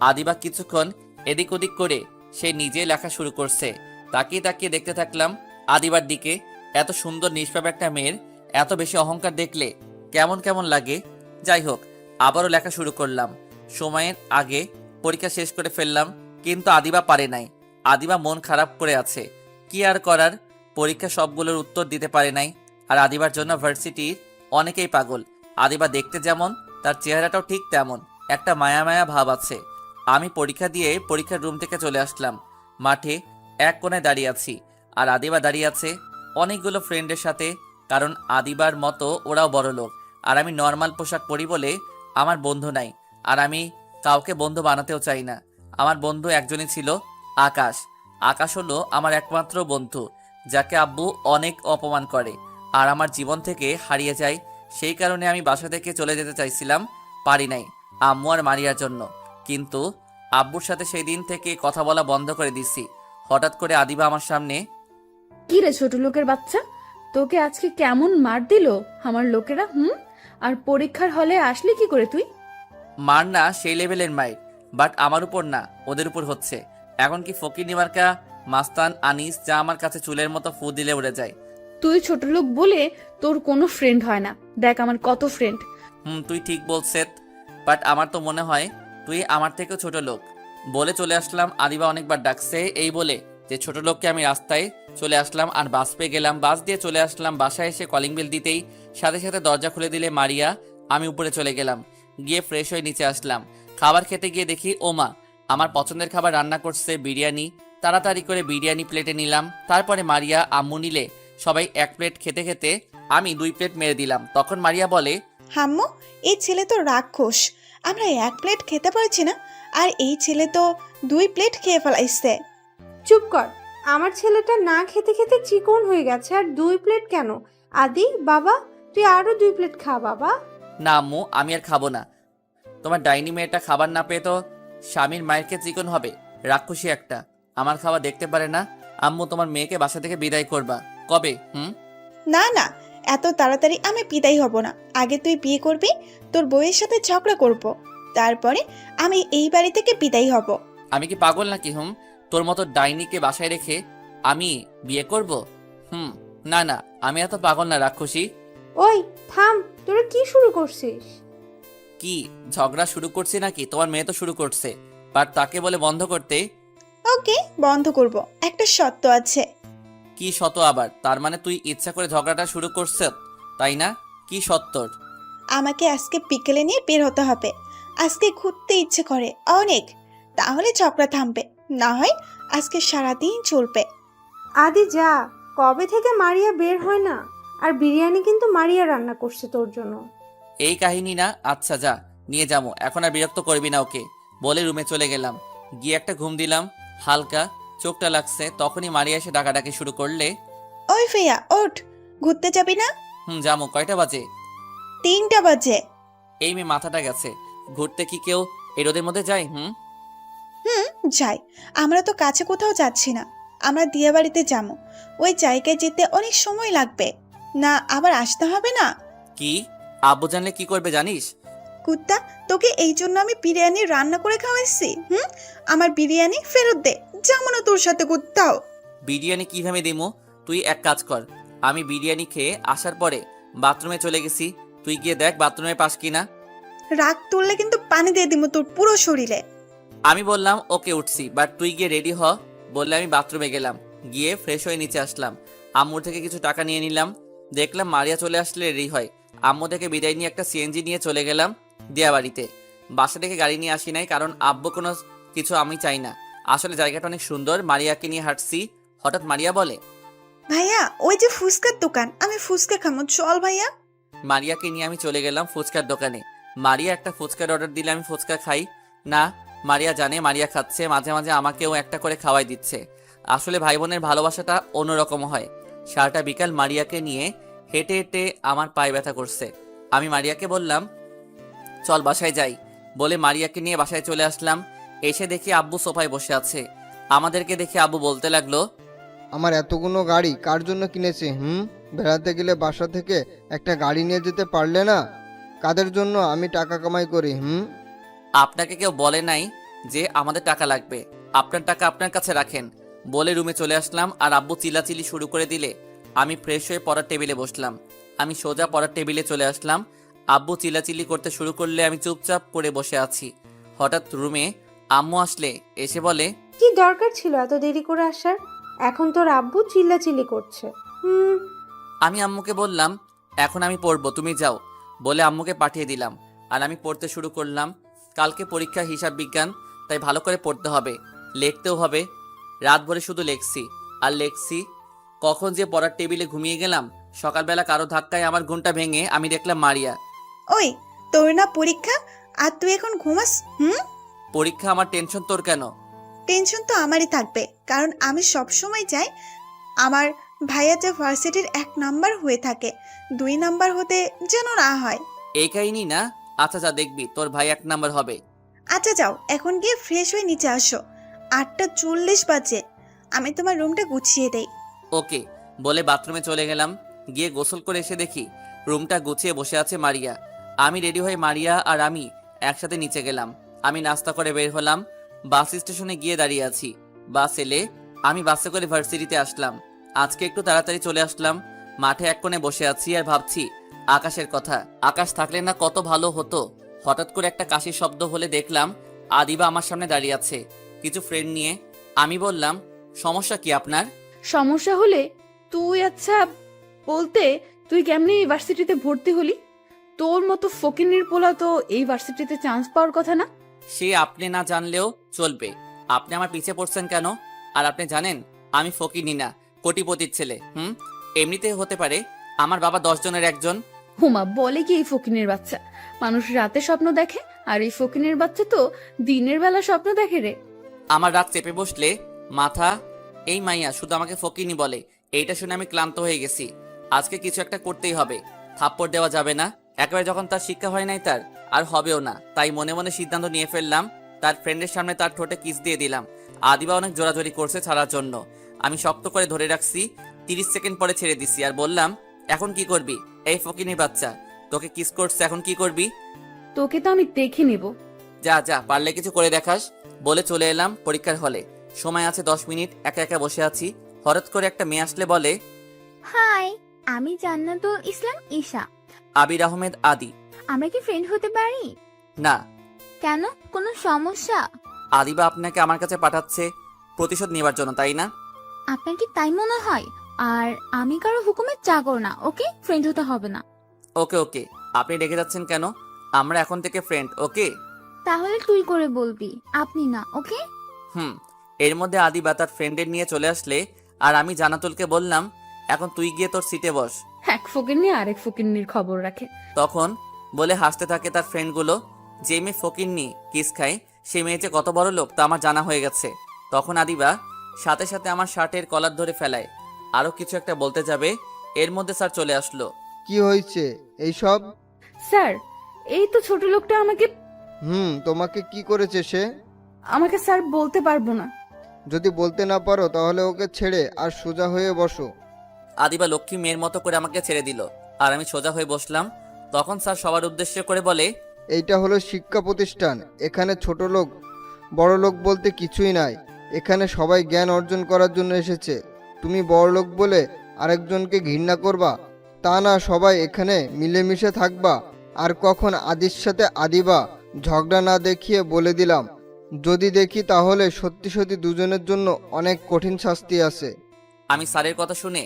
আদিবা কিছুক্ষণ এদিক ওদিক করে সে নিজে লেখা শুরু করছে। তাকিয়ে তাকিয়ে দেখতে থাকলাম আদিবার দিকে। এত সুন্দর নিষ্পাপ একটা মেয়ের এত বেশি অহংকার দেখলে কেমন কেমন লাগে। যাই হোক, আবারও লেখা শুরু করলাম। সময়ের আগে পরীক্ষা শেষ করে ফেললাম, কিন্তু আদিবা পারে নাই। আদিবা মন খারাপ করে আছে। কি আর করার, পরীক্ষা সবগুলোর উত্তর দিতে পারে নাই। আর আদিবার জন্য ভার্সিটির অনেকেই পাগল। আদিবা দেখতে যেমন, তার চেহারাটাও ঠিক তেমন, একটা মায়া মায়া ভাব আছে। আমি পরীক্ষা দিয়ে পরীক্ষার রুম থেকে চলে আসলাম। মাঠে এক কোণে দাঁড়িয়ে আছি আর আদিবা দাঁড়িয়ে আছে অনেকগুলো ফ্রেন্ডের সাথে, কারণ আদিবার মতো ওরাও বড় লোক। আর আমি নর্মাল পোশাক পরি বলে আমার বন্ধু নাই, আর আমি কাউকে বন্ধু বানাতেও চাই না। আমার বন্ধু একজনই ছিল, আকাশ। আকাশ হলো আমার একমাত্র বন্ধু, যাকে আব্বু অনেক অপমান করে আর আমার জীবন থেকে হারিয়ে যায়। সেই কারণে আমি বাসা থেকে চলে যেতে চাইছিলাম, পারি নাই আম্মু আর মারিয়ার জন্য। কিন্তু আব্বুর সাথে সেই দিন থেকে কথা বলা বন্ধ করে দিছি। হঠাৎ করে আদিবা আমার সামনে, কি রে ছোট লোকের বাচ্চা, তোকে আজকে কেমন মার দিল আমার লোকেরা? আর পরীক্ষার হলে আসলি কি করে তুই? মার না সেই লেভেলের মায়ের, বাট আমার উপর না, ওদের উপর হচ্ছে। এখন কি ফকির নিমার্কা মাস্তান আনিস যা আমার কাছে চুলের মতো ফু দিলে উড়ে যায়। তুই ছোট লোক বলে তোর কোনো ফ্রেন্ড হয় না। দেখ আমার কত ফ্রেন্ড। তুই ঠিক বলছিস, বাট আমার তো মনে হয় তুই আমার থেকেও ছোট লোক। বলে চলে আসলাম। আদিবা অনেকবার ডাকছে এই বলে যে ছোট লোককে আমি রাস্তায় চলে আসলাম আর বাস পেয়ে গেলাম। বাস দিয়ে চলে আসলাম। বাসায় এসে কলিং বেল দিতেই সাথে সাথে দরজা খুলে দিলে মারিয়া। আমি উপরে চলে গেলাম, গিয়ে ফ্রেশ হয়ে নিচে আসলাম। খাবার খেতে গিয়ে দেখি ওমা আমার পছন্দের খাবার রান্না করছে, বিরিয়ানি। তাড়াতাড়ি করে বিরিয়ানি প্লেটে নিলাম। তারপরে মারিয়া আম্মু নিলে সবাই 1 প্লেট খেতে খেতে আমি 2 প্লেট মেরে দিলাম। তখন মারিয়া বলে, হাম্মু, এই ছেলে তো রাক্ষস, আমরা 1 প্লেট খেতে পারছি না আর এই ছেলে তো 2 প্লেট খেয়ে ফেলাইছে। চুপ কর, আমার ছেলেটা না খেতে খেতে চিকন হয়ে গেছে, আর 2 প্লেট কেন? আদি বাবা, তুই আরো 2 প্লেট খা বাবা। না আম্মু, আমি আর খাবো না। তোমার ডাইনি মেয়েটা খাবার না পেয়ে তো স্বামীর মায়েরকে চিকন হবে, রাক্ষসী একটা। আমার খাওয়া দেখতে পারে না। আম্মু, তোমার মেয়েকে বাসা থেকে বিদায় করবা কবে? না না, এত তাড়াতাড়ি আমি বিদায় হব না। আগে তুই বিয়ে করবি, তোর বউয়ের সাথে ঝগড়া করব, তারপরে আমি এই বাড়ি থেকে বিদায় হব। আমি কি পাগল নাকি? তোর মতো ডাইনিকে বাসায় রেখে আমি বিয়ে করব? না না, আমি এত পাগল না রাক্ষসী। ওই থাম, তোরা কি শুরু করছিস? কি ঝগড়া শুরু করছি নাকি? তোমার মেয়ে তো শুরু করছে, বাট তাকে বলে বন্ধ করতে। ওকে, বন্ধ করব, একটা শর্ত আছে। কি শত আবার? তার মানে তুই ইচ্ছা করে ঝগড়াটা শুরু করছ, তাই না? কি সত্তর? আমাকে আজকে বিকেলে নিয়ে বের হতে হবে। আজকে ঘুরতে ইচ্ছে করে অনেক, তাহলে ঝগড়া থামবে, না হয় আজকে সারাদিন চলবে। আদি যা, কবে থেকে মারিয়া বের হয় না? আর বিরিয়ানি কিন্তু মারিয়া রান্না করছে তোর জন্য। এই কাহিনী না? আচ্ছা যা, নিয়ে যাবো, এখন আর বিরক্ত করবি না ওকে। বলে রুমে চলে গেলাম। গিয়ে একটা ঘুম দিলাম, হালকা চোখটা লাগছে। তখনই মারিয়া এসে ডাকাডাকি শুরু করলে। ওই ফেয়া, ওঠ, ঘুরতে যাবি না? যাবো। কয়টা বাজে? 3টা বাজে। এই মেয়ে মাথাটা গেছে, ঘুরতে কি কেউ এই রোদের মধ্যে যায়? যাই, আমরা তো কাছে কোথাও যাচ্ছি না, আমরা দিয়া বাড়িতে যাবো। ওই জায়গায় যেতে অনেক সময় লাগবে না, আবার আসতে হবে না। কি? আব্বু জানলে কি করবে জানিস? কুত্তা, তোকে এই জন্য আমি বিরিয়ানি রান্না করে খাওয়াইছি। আমার বিরিয়ানি ফেরত দে, যাবো না তোর সাথে কোথাও। বিরিয়ানি কিভাবে দিমু? তুই এক কাজ কর, আমি বিরিয়ানি খেয়ে আসার পরে বাথরুমে চলে গেছি, তুই গিয়ে দেখ বাথরুমে পাস কিনা। রাগ তুললে কিন্তু পানি দিয়ে দিব তোর পুরো শরীরে। আমি বললাম ওকে, উঠছি, বাট তুই গিয়ে রেডি হ। বললে আমি বাথরুমে গেলাম, গিয়ে ফ্রেশ হয়ে নিচে আসলাম। আম্মুর থেকে কিছু টাকা নিয়ে নিলাম। দেখলাম মারিয়া চলে আসলে রেডি হয়। আম্মু থেকে বিদায় নিয়ে একটা সিএনজি নিয়ে চলে গেলাম দিয়া বাড়িতে। বাসা থেকে গাড়ি নিয়ে আসি নাই, কারণ আব্বু কোনো কিছু আমি চাই না। আসলে জায়গাটা অনেক সুন্দর। মারিয়াকে নিয়ে হাঁটছি, হঠাৎ মারিয়া বলে, ভাইয়া, ওই যে ফুচকার দোকান, আমি ফুচকা খামো, চল ভাইয়া। মারিয়াকে নিয়ে আমি চলে গেলাম ফুচকার দোকানে। মারিয়া একটা ফুচকার অর্ডার দিলে আমি ফুচকা খাই না। মারিয়া জানে মারিয়া খাচ্ছে, মাঝে মাঝে আমাকেও একটা করে খাওয়াই দিচ্ছে। আসলে ভাই বোনের ভালোবাসাটা অন্যরকম হয়। সারাটা বিকাল মারিয়াকে নিয়ে হেঁটে হেঁটে আমার পায়ে ব্যথা করছে। আমি মারিয়াকে বললাম চল বাসায় যাই, বলে মারিয়াকে নিয়ে বাসায় চলে আসলাম। এসে দেখি আব্বু সোফায় বসে আছে। আমাদেরকে দেখে আব্বু বলতে লাগলো, আমার এতগুলো গাড়ি কার জন্য কিনেছে? বেড়াতে গেলে বাসা থেকে একটা গাড়ি নিয়ে যেতে পারলে না? কাদের জন্য আমি টাকা কামাই করি? আপনাকে কেউ বলে নাই যে আমাদের টাকা লাগবে, আপনার টাকা আপনার কাছে রাখেন। বলে রুমে চলে আসলাম। আর আব্বু চিল্লাচিল্লি শুরু করে দিলে আমি ফ্রেশ হয়ে পড়ার টেবিলে বসলাম। আমি সোজা পড়ার টেবিলে চলে আসলাম। আব্বু চিল্লাচিল্লি করতে শুরু করলে আমি চুপচাপ করে বসে আছি। হঠাৎ রুমে আম্মু আসলে, এসে বলে, কি দরকার ছিল এত দেরি করে আসার? এখন তোর আব্বু চিল্লাচিল্লি করছে। আমি আম্মুকে বললাম এখন আমি পড়বো, তুমি যাও। বলে আম্মুকে পাঠিয়ে দিলাম। আর আমি পড়তে শুরু করলাম। কালকে পরীক্ষা হিসাব বিজ্ঞান, তাই ভালো করে পড়তে হবে, লিখতেও হবে। রাত ভরে শুধু লেখছি আর লেখছি। কখন যে পড়ার টেবিলে ঘুমিয়ে গেলাম। সকালবেলা কারো ধাক্কায় আমার ঘুমটা ভেঙে আমি দেখলাম মারিয়া। ওই, তোর না পরীক্ষা আর তুই এখন ঘুমাস? পরীক্ষা? আমার টেনশন তোর কেন? টেনশন তো আমারই থাকবে, কারণ আমি সব সময় চাই আমার ভাইয়া যে ভার্সিটির 1 নাম্বার হয়ে থাকে, 2 নাম্বার হতে যেন না হয়। এই কাহিনী না? আচ্ছা যা, দেখবি তোর ভাই 1 নাম্বার হবে। আচ্ছা যাও, এখন গিয়ে ফ্রেশ হয়ে নিচে আসো। 8:40 বাজে, আমি তোমার রুমটা গুছিয়ে দেই। ওকে। বলে বাথরুমে চলে গেলাম। গিয়ে গোসল করে এসে দেখি রুমটা গুছিয়ে বসে আছে মারিয়া। আমি রেডি হয়ে মারিয়া আর আমি একসাথে নিচে গেলাম। আমি নাস্তা করে বের হলাম। বাস স্টেশনে গিয়ে দাঁড়িয়ে আছি। বাস এলে আমি বাসে করে ভার্সিটিতে আসলাম। আজকে একটু তাড়াতাড়ি চলে আসলাম। মাঠে এক কোণে বসে আছি আর ভাবছি আকাশের কথা। আকাশ থাকলে না কত ভালো হতো। হঠাৎ করে একটা কাশির শব্দ হলে দেখলাম আদিবা আমার সামনে দাঁড়িয়ে আছে কিছু ফ্রেন্ড নিয়ে। আমি বললাম, সমস্যা কি আপনার? সমস্যা হলে তুই আচ্ছা বলতে তুই কেমনি এই ভার্সিটিতে ভর্তি হলি? তোর মতো ফকিন্নির পোলা তো এই ভার্সিটিতে চান্স পাওয়ার কথা না। সে আপনি না জানলেও চলবে। আপনি আমার পিছে পড়ছেন কেন? আর আপনি জানেন আমি ফকিনি না, কোটিপতির ছেলে। এমনিতে হতে পারে আমার বাবা 10 জনের একজন। হুমা বলে কি এই ফকিনের বাচ্চা? মানুষ রাতে স্বপ্ন দেখে, আর এই ফকিনের বাচ্চা তো দিনের বেলা স্বপ্ন দেখে রে। আমার রাত চেপে বসলে মাথা এই মাইয়া শুধু আমাকে ফকিনি বলে, এইটা শুনে আমি ক্লান্ত হয়ে গেছি। আজকে কিছু একটা করতেই হবে, থাপ্পড় দেওয়া যাবে না। একেবারে যখন তার শিক্ষা হয় নাই তার, আর হবেও না, তাই মনে মনে সিদ্ধান্ত নিয়ে ফেললাম। তার ফ্রেন্ডের সামনে তার ঠোঁটে কিস দিয়ে দিলাম। আদিবা অনেক জোরাজোরি করছে ছাড়ার জন্য, আমি শক্ত করে ধরে রাখছি। 30 সেকেন্ড পরে ছেড়ে দিছি আর বললাম, এখন কি করবি? এই ফকিনি বাচ্চা, তোকে কিস করছে, এখন কি করবি? তোকে তো আমি দেখে নেব। যা যা, পারলে কিছু করে দেখাস। বলে চলে এলাম পরীক্ষার হলে। সময় আছে 10 মিনিট, একা একা বসে আছি। হঠাৎ করে একটা মেয়ে আসলে বলে, হাই, আমি জান্নাতুল ইসলাম ঈশা। আবির আহমেদ আদি। আমরা কি ফ্রেন্ড হতে পারি? না। কেন, কোনো সমস্যা? আদিবা আপনাকে আমার কাছে পাঠাচ্ছে প্রতিশোধ নেবার জন্য, তাই না? আপনার কি তাই মনে হয়? আর আমি কারো হুকুমের চাকর না, ওকে? ফ্রেন্ড হতে হবে না। ওকে ওকে, আপনি রেগে যাচ্ছেন কেন? আমরা এখন থেকে ফ্রেন্ড, ওকে? তাহলে তুই করে বলবি, আপনি না, ওকে? এর মধ্যে আদিবা তার ফ্রেন্ডের নিয়ে চলে আসলে, আর আমি জান্নাতুলকে বললাম, এখন তুই গিয়ে তোর সিটে বস। এক ফকিন্নি আরেক ফকিন্নির খবর রাখে। তখন বলে হাসতে থাকে তার ফ্রেন্ডগুলো। যে মেয়ে ফকিন্নি কিস খায়, সে মেয়ে যে কত বড় লোক তা আমার জানা হয়ে গেছে। তখন আদিবা সাথে সাথে আমার শার্টের কলার ধরে ফেলায়, আরো কিছু একটা বলতে যাবে, এর মধ্যে স্যার চলে আসলো। কি হয়েছে এইসব? স্যার, এই তো ছোট লোকটা আমাকে তোমাকে কি করেছে সে? আমাকে স্যার বলতে পারবো না। যদি বলতে না পারো তাহলে ওকে ছেড়ে আর সোজা হয়ে বসো। আদিবা লক্ষ্মী মেয়ের মতো করে আমাকে ছেড়ে দিল, আর আমি সোজা হয়ে বসলাম। তখন স্যার সবার উদ্দেশ্য করে বলে, এইটা হলো শিক্ষা প্রতিষ্ঠান, এখানে ছোট লোক বড় লোক বলতে কিছুই নাই। এখানে সবাই জ্ঞান অর্জন করার জন্য এসেছে। তুমি বড় লোক বলে আরেকজনকে ঘৃণা করবা তা না, সবাই এখানে মিলেমিশে থাকবা। আর কখন আদির সাথে আদিবা ঝগড়া না দেখিয়ে বলে দিলাম, যদি দেখি তাহলে সত্যি সত্যি দুজনের জন্য অনেক কঠিন শাস্তি আছে। আমি স্যারের কথা শুনে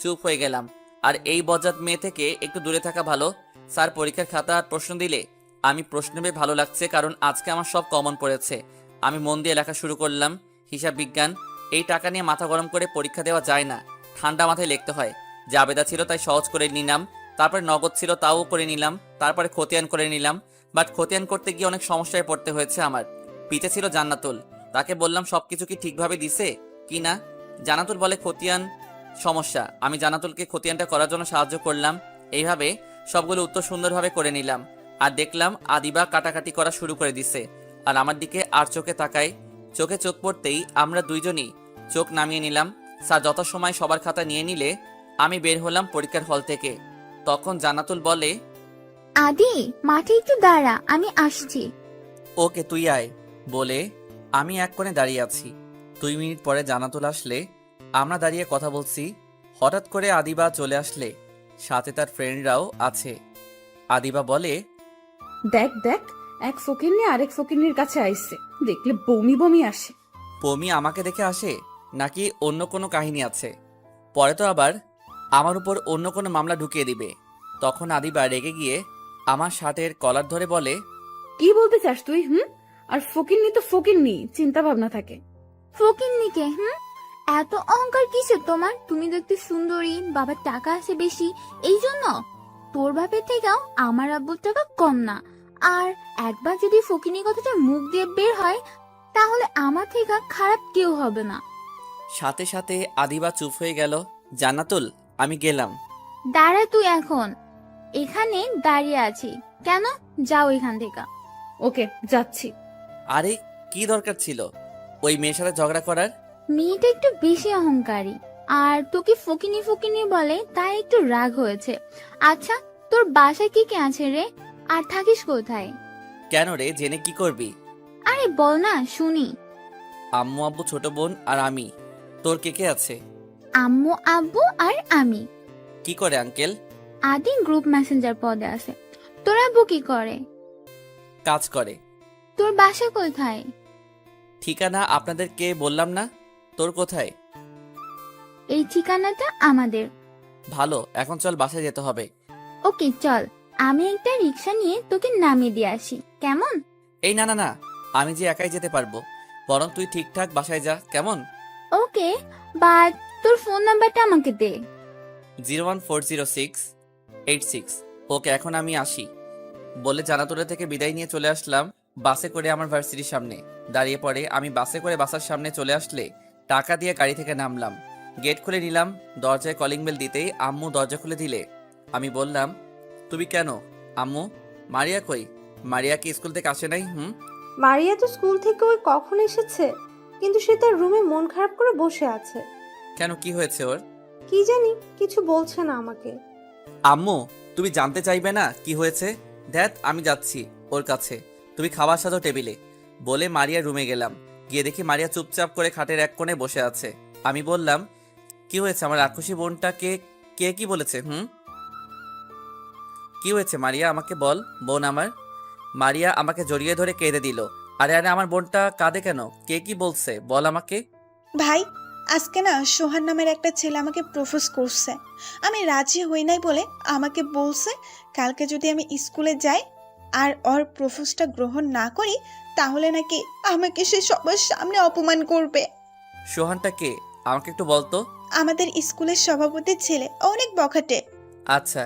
চুপ হয়ে গেলাম। আর এই বজ্জাত মেয়ে থেকে একটু দূরে থাকা ভালো। স্যার পরীক্ষার খাতা আর প্রশ্ন দিলে আমি প্রশ্ন পেয়ে ভালো লাগছে, কারণ আজকে আমার সব কমন পড়েছে। আমি মন দিয়ে লেখা শুরু করলাম। হিসাব বিজ্ঞান। এই টাকা নিয়ে মাথা গরম করে পরীক্ষা দেওয়া যায় না, ঠান্ডা মাথায় লিখতে হয়। জাবেদা ছিল তাই সহজ করে নিলাম, তারপরে নগদ ছিল তাও করে নিলাম, তারপরে খতিয়ান করে নিলাম। বাট খতিয়ান করতে গিয়ে অনেক সমস্যায় পড়তে হয়েছে আমার। পিছে ছিল জান্নাতুল, তাকে বললাম সবকিছু কি ঠিকভাবে দিছে কি না। জান্নাতুল বলে খতিয়ান সমস্যা। আমি জান্নাতুলকে খতিয়ানটা করার জন্য সাহায্য করলাম। এইভাবে সবগুলো উত্তর সুন্দরভাবে করে নিলাম। আর দেখলাম আদিবা কাটাকাটি করা শুরু করে দিছে, আর আমার দিকে আর চোখে তাকায়। চোখে চোখ পড়তেই আমরা দুইজনই চোখ নামিয়ে নিলাম। স্যার যথাসময় সবার খাতা নিয়ে নিলে আমি বের হলাম পরীক্ষার হল থেকে। তখন জান্নাতুল বলে, আদি, মাঠে একটু দাঁড়া, আমি আসছি। ওকে তুই আয়। বলে আমি এক কোণে দাঁড়িয়ে আছি। 2 মিনিট পরে জান্নাতুল আসলে আমরা দাঁড়িয়ে কথা বলছি। হঠাৎ করে আদিবা চলে আসলে, সাথে তার ফ্রেন্ডরাও আছে। আদিবা বলে, দেখ দেখ, এক ফকিন্নি আরেক ফকিন্নির কাছে আইছে, দেখলে বমি বমি আসে। পমি আমাকে দেখে আসে নাকি অন্য কোনো কাহিনী আছে? পরে তো আবার আমার উপর অন্য কোনো মামলা ঢুকিয়ে দিবে। তখন আদিবা রেগে গিয়ে আমার শার্টের কলার ধরে বলে, কি বলতে চাস তুই? আর ফকিন্নি তো ফকিন্নি, চিন্তা ভাবনা থাকে। ফকিন্নিকে এত অহংকার কিসের তোমার? তুমি দেখতে সুন্দরী, বাবার টাকা আছে বেশি, এই জন্য? তোর বাপের থেকেও আমার আব্বুর টাকা কম না। আর একবার যদি ফকিনি কথাটা মুখ দিয়ে বের হয়, তাহলে আমার থেকে খারাপ কেউ হবে না। সাথে সাথে আদিবা চুপ হয়ে গেল। জান্নাতুল, আমি গেলাম। দাঁড়া, তুই এখন এখানে দাঁড়িয়ে আছি কেন? যাও এখান থেকে। ওকে, যাচ্ছি। আরে কি দরকার ছিল ওই মেয়ের সাথে ঝগড়া করার? মেয়েটা একটু বেশি অহংকারী, আর তোকে ফকিনি ফকিনি বলে তাই একটু রাগ হয়েছে। আচ্ছা, তোর বাসায় কি কে আছে রে? আর থাকিস কোথায়? কেন রে, জেনে কি করবি? আরে বল না, শুনি। আম্মু আব্বু ছোট বোন আর আমি। তোর কে কে আছে? আম্মু আব্বু আর আমি। কি করে আঙ্কেল? আদি গ্রুপ মেসেঞ্জার পদে আছে। তোর আব্বু কি করে? কাজ করে। তোর বাসা কোথায়? ঠিকানা আপনাদেরকে বললাম না? তোর কোথায়? এই ঠিকানাটা আমাদের। ভালো, এখন চল বাসায় যেতে হবে। ওকে চল, আমি একটা রিক্সা নিয়ে তোকে নামিয়ে দিয়ে আসি, কেমন? এই না না না, আমি যে একাই যেতে পারবো, বরং তুই ঠিকঠাক বাসায় যা, কেমন? ওকে, বাট তোর ফোন নাম্বারটা আমাকে দে। 0140686। ওকে, এখন আমি আসি। বলে জান্নাতুলের থেকে বিদায় নিয়ে চলে আসলাম। বাসে করে আমার ভার্সিটির সামনে দাঁড়িয়ে পড়ে। আমি বাসে করে বাসার সামনে চলে আসলে টাকা দিয়ে গাড়ি থেকে নামলাম, গেট খুলে নিলাম। দরজায় কলিং বেল দিতেই আম্মু দরজা খুলে দিলে। আমি বললাম, তুমি কেন? আম্মু, মারিয়া কই? মারিয়া কি স্কুল থেকে আসে নাই? মারিয়া তো স্কুল থেকে ওই কখন এসেছে, কিন্তু সে তার রুমে মন খারাপ করে বসে আছে। কেন, কি হয়েছে ওর? কি জানি, কিছু বলছে না আমাকে। আম্মু, তুমি জানতে চাইবে না কি হয়েছে? ধ্যাত, আমি যাচ্ছি ওর কাছে, তুমি খাবার সাথে টেবিলে। বলে মারিয়ার রুমে গেলাম। গিয়ে দেখি মারিয়া চুপচাপ করে খাটের এক কোণে বসে আছে। আমি বললাম, কি হয়েছে? আমার রাক্ষসী বোনটাকে কে কি বলেছে? কি হয়েছে মারিয়া, আমাকে বল বোন আমার। মারিয়া আমাকে জড়িয়ে ধরে কেঁদে দিল। আরে আরে, আমার বোনটা কাঁদে কেন? কে কি বলছে বল আমাকে। ভাই, আজকে না সোহান নামের একটা ছেলে আমাকে প্রপোজ করছে। আমি রাজি হই নাই বলে আমাকে বলছে কালকে যদি আমি স্কুলে যাই আর ওর প্রপোজটা গ্রহণ না করি তাহলে নাকি আমাকে সে সবার সামনে অপমান করবে। সোহানটা কে আমাকে একটু বলতো। আমাদের স্কুলের সভাপতির ছেলে, অনেক বখাটে। আচ্ছা,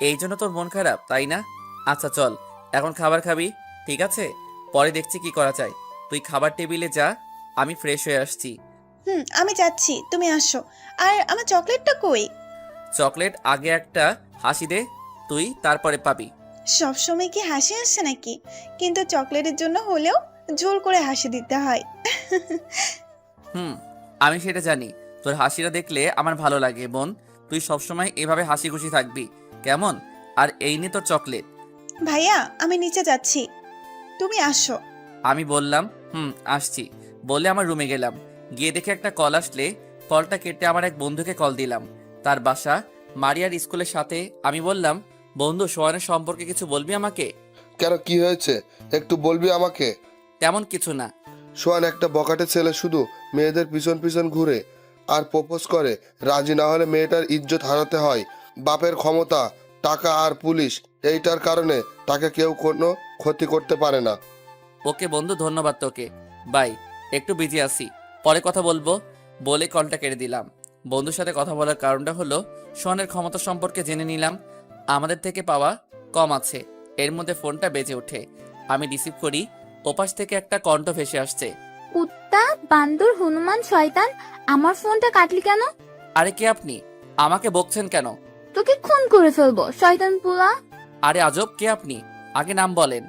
এই জন্য তোর মন খারাপ, তাই না? আচ্ছা চল, এখন খাবার খাবি, ঠিক আছে? পরে দেখছি কি করা যায়। তুই খাবার টেবিলে যা, আমি ফ্রেশ হয়ে আসছি। আমি যাচ্ছি, তুমি আসো। আর আমার চকলেটটা কই? চকলেট আগে একটা হাসি দে তুই, তারপরে পাবি। সবসময় কি হাসি আসে নাকি? কিন্তু চকলেটের জন্য হলেও জোর করে হাসি দিতে হয়। আমি সেটা জানি। তোর হাসিটা দেখলে আমার ভালো লাগে বোন। তুই সবসময় এভাবে হাসি খুশি থাকবি, কেমন? আর এই নে তোর চকলেট। ভাইয়া, আমি নিচে যাচ্ছি, তুমি আসো। আমি বললাম, আসছি। বলে আমার রুমে গেলাম। গিয়ে দেখে একটা কল আসলে কলটা কেটে আমার এক বন্ধুকে কল দিলাম। তার বাসা মারিয়ার স্কুলের সাথে। আমি বললাম, বন্ধু, সোহানের সম্পর্কে কিছু বলবি আমাকে? কেন, কি হয়েছে একটু বলবি আমাকে? তেমন কিছু না। সোহান একটা বখাটে ছেলে, শুধু মেয়েদের পিছন পিছন ঘুরে আর প্রপোজ করে। রাজি না হলে মেয়েটার ইজ্জত হারাতে হয়। বাপের ক্ষমতা, টাকা আর পুলিশ, এইটার কারণে তাকে কেউ কোনো ক্ষতি করতে পারে না। ওকে বন্ধু, ধন্যবাদ তোকে। বাই, একটু বিজি আছি, পরে কথা বলবো। বলে কলটা কেটে দিলাম। বন্ধুর সাথে কথা বলার কারণটা হলো সোহানের ক্ষমতা সম্পর্কে জেনে নিলাম। আমাদের থেকে পাওয়া কম আছে। এর মধ্যে ফোনটা বেজে ওঠে। আমি রিসিভ করি। ওপাশ থেকে একটা কণ্ঠ ভেসে আসছে। কুত্তা, বান্দর, হনুমান, শয়তান, আমার ফোনটা কাটলি কেন? আরে কে আপনি? আমাকে বকছেন কেন? তোকে খুন করে ফেলবো, শয়তান পোলা। আরে আজব, কে আপনি? আগে নাম বলেন।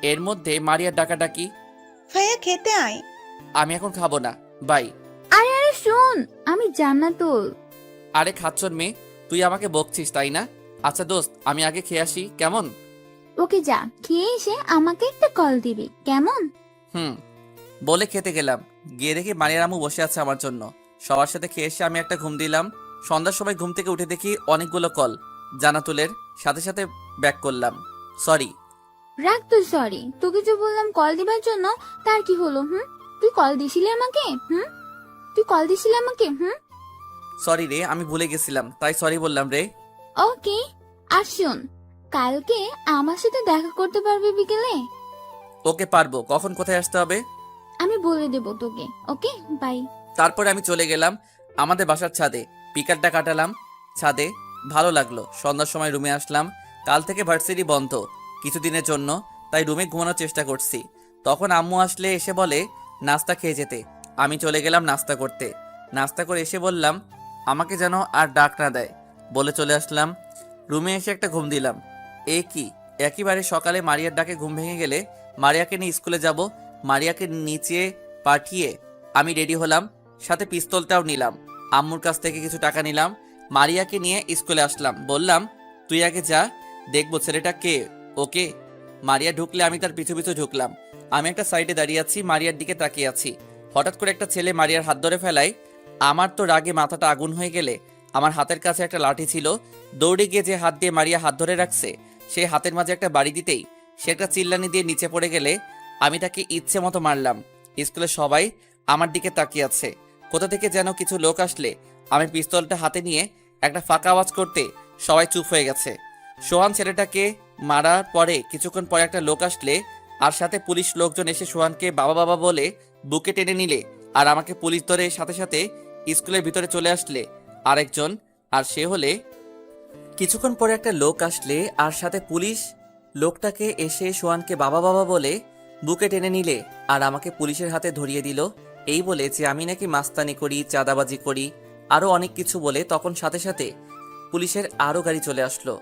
এর মধ্যে মারিয়ার ডাকাডাকি। ভাইয়া, খেতে আয়। আমি এখন খাবো না, বাই। আরে আরে শোন, আমি জান্নাতুল। আরে খাচ্ছর মেয়ে, তুই আমাকে বকছিস তাই না? আচ্ছা দোস্ত, আমি আগে খেয়ে আসি, কেমন? ওকে যা, খেয়ে এসে আমাকে একটা কল দিবি, কেমন? বলে খেতে গেলাম। গিয়ে দেখি মারিয়ার আম্মু বসে আছে আমার জন্য। সবার সাথে খেয়ে এসে আমি একটা ঘুম দিলাম। সন্ধ্যার সময় ঘুম থেকে উঠে দেখি অনেকগুলো কল জান্নাতুলের। সাথে সাথে ব্যাক করলাম, সরি। রাখ তো সরি, তোকে যে বললাম কল দিবার জন্য, তার কি হলো? তুই কল দিছিলি আমাকে? তুই কল দিছিলি আমাকে? সরি রে, আমি ভুলে গেছিলাম, তাই সরি বললাম রে। ওকে। আর শোন, কালকে আমার সাথে দেখা করতে পারবি বিকেলে? ওকে, পারবো। কখন কোথায় আসতে হবে? আমি বলে দেব তোকে। ওকে, বাই। তারপরে আমি চলে গেলাম আমাদের বাসার ছাদে। বিকালটা কাটালাম ছাদে, ভালো লাগলো। সন্ধ্যার সময় রুমে আসলাম। কাল থেকে ভার্সিটি বন্ধ কিছুদিনের জন্য, তাই রুমে ঘুমানোর চেষ্টা করছি। তখন আম্মু আসলে এসে বলে নাস্তা খেয়ে যেতে। আমি চলে গেলাম নাস্তা করতে। নাস্তা করে এসে বললাম আমাকে যেন আর ডাক না দেয়, বলে চলে আসলাম। রুমে এসে একটা ঘুম দিলাম। এ কি, একেবারে সকালে মারিয়ার ডাকে ঘুম ভেঙে গেলে মারিয়াকে নিয়ে স্কুলে যাব। মারিয়াকে নিচে পাঠিয়ে আমি রেডি হলাম, সাথে পিস্তলটাও নিলাম। আম্মুর কাছ থেকে কিছু টাকা নিলাম। মারিয়াকে নিয়ে স্কুলে আসলাম। বললাম, তুই আগে যা, দেখবো ছেলেটা কে। ওকে। মারিয়া ঢুকলে আমি তার পিছু পিছু ঢুকলাম। আমি একটা সাইডে দাঁড়িয়ে আছি, মারিয়ার দিকে তাকিয়ে আছি। হঠাৎ করে একটা ছেলে মারিয়ার হাত ধরে ফেলায়। আমার তো রাগে মাথাটা আগুন হয়ে গেলে, আমার হাতের কাছে একটা লাঠি ছিল। দৌড়ে গিয়ে যে হাত দিয়ে মারিয়া হাত ধরে রাখছে, সেই হাতের মাঝে একটা বাড়ি দিতেই সে একটা চিল্লানি দিয়ে নিচে পড়ে গেলে আমি তাকে ইচ্ছে মতো মারলাম। স্কুলের সবাই আমার দিকে তাকিয়ে আছে। কোথা থেকে যেন কিছু লোক আসলে আমি পিস্তলটা হাতে নিয়ে একটা ফাঁকা আওয়াজ করতে সবাই চুপ হয়ে গেছে। সোহান ছেলেটাকে মারার পরে কিছুক্ষণ পরে একটা লোক আসলে আর সাথে পুলিশ লোকজন এসে সোহানকে বাবা বাবা বলে বুকে টেনে নিলে, আর আমাকে পুলিশ ধরে সাথে সাথে স্কুলের ভিতরে চলে আসলে আরেকজন। আর সে হলে কিছুক্ষণ পরে একটা লোক আসলে আর সাথে পুলিশ লোকটাকে এসে সোহানকে বাবা বাবা বলে বুকে টেনে নিলে আর আমাকে পুলিশের হাতে ধরিয়ে দিল। এই বলে যে আমি নাকি মাস্তানি করি, চাঁদাবাজি করি, আরও অনেক কিছু বলে তখন সাথে সাথে পুলিশের আরও গাড়ি চলে আসলো।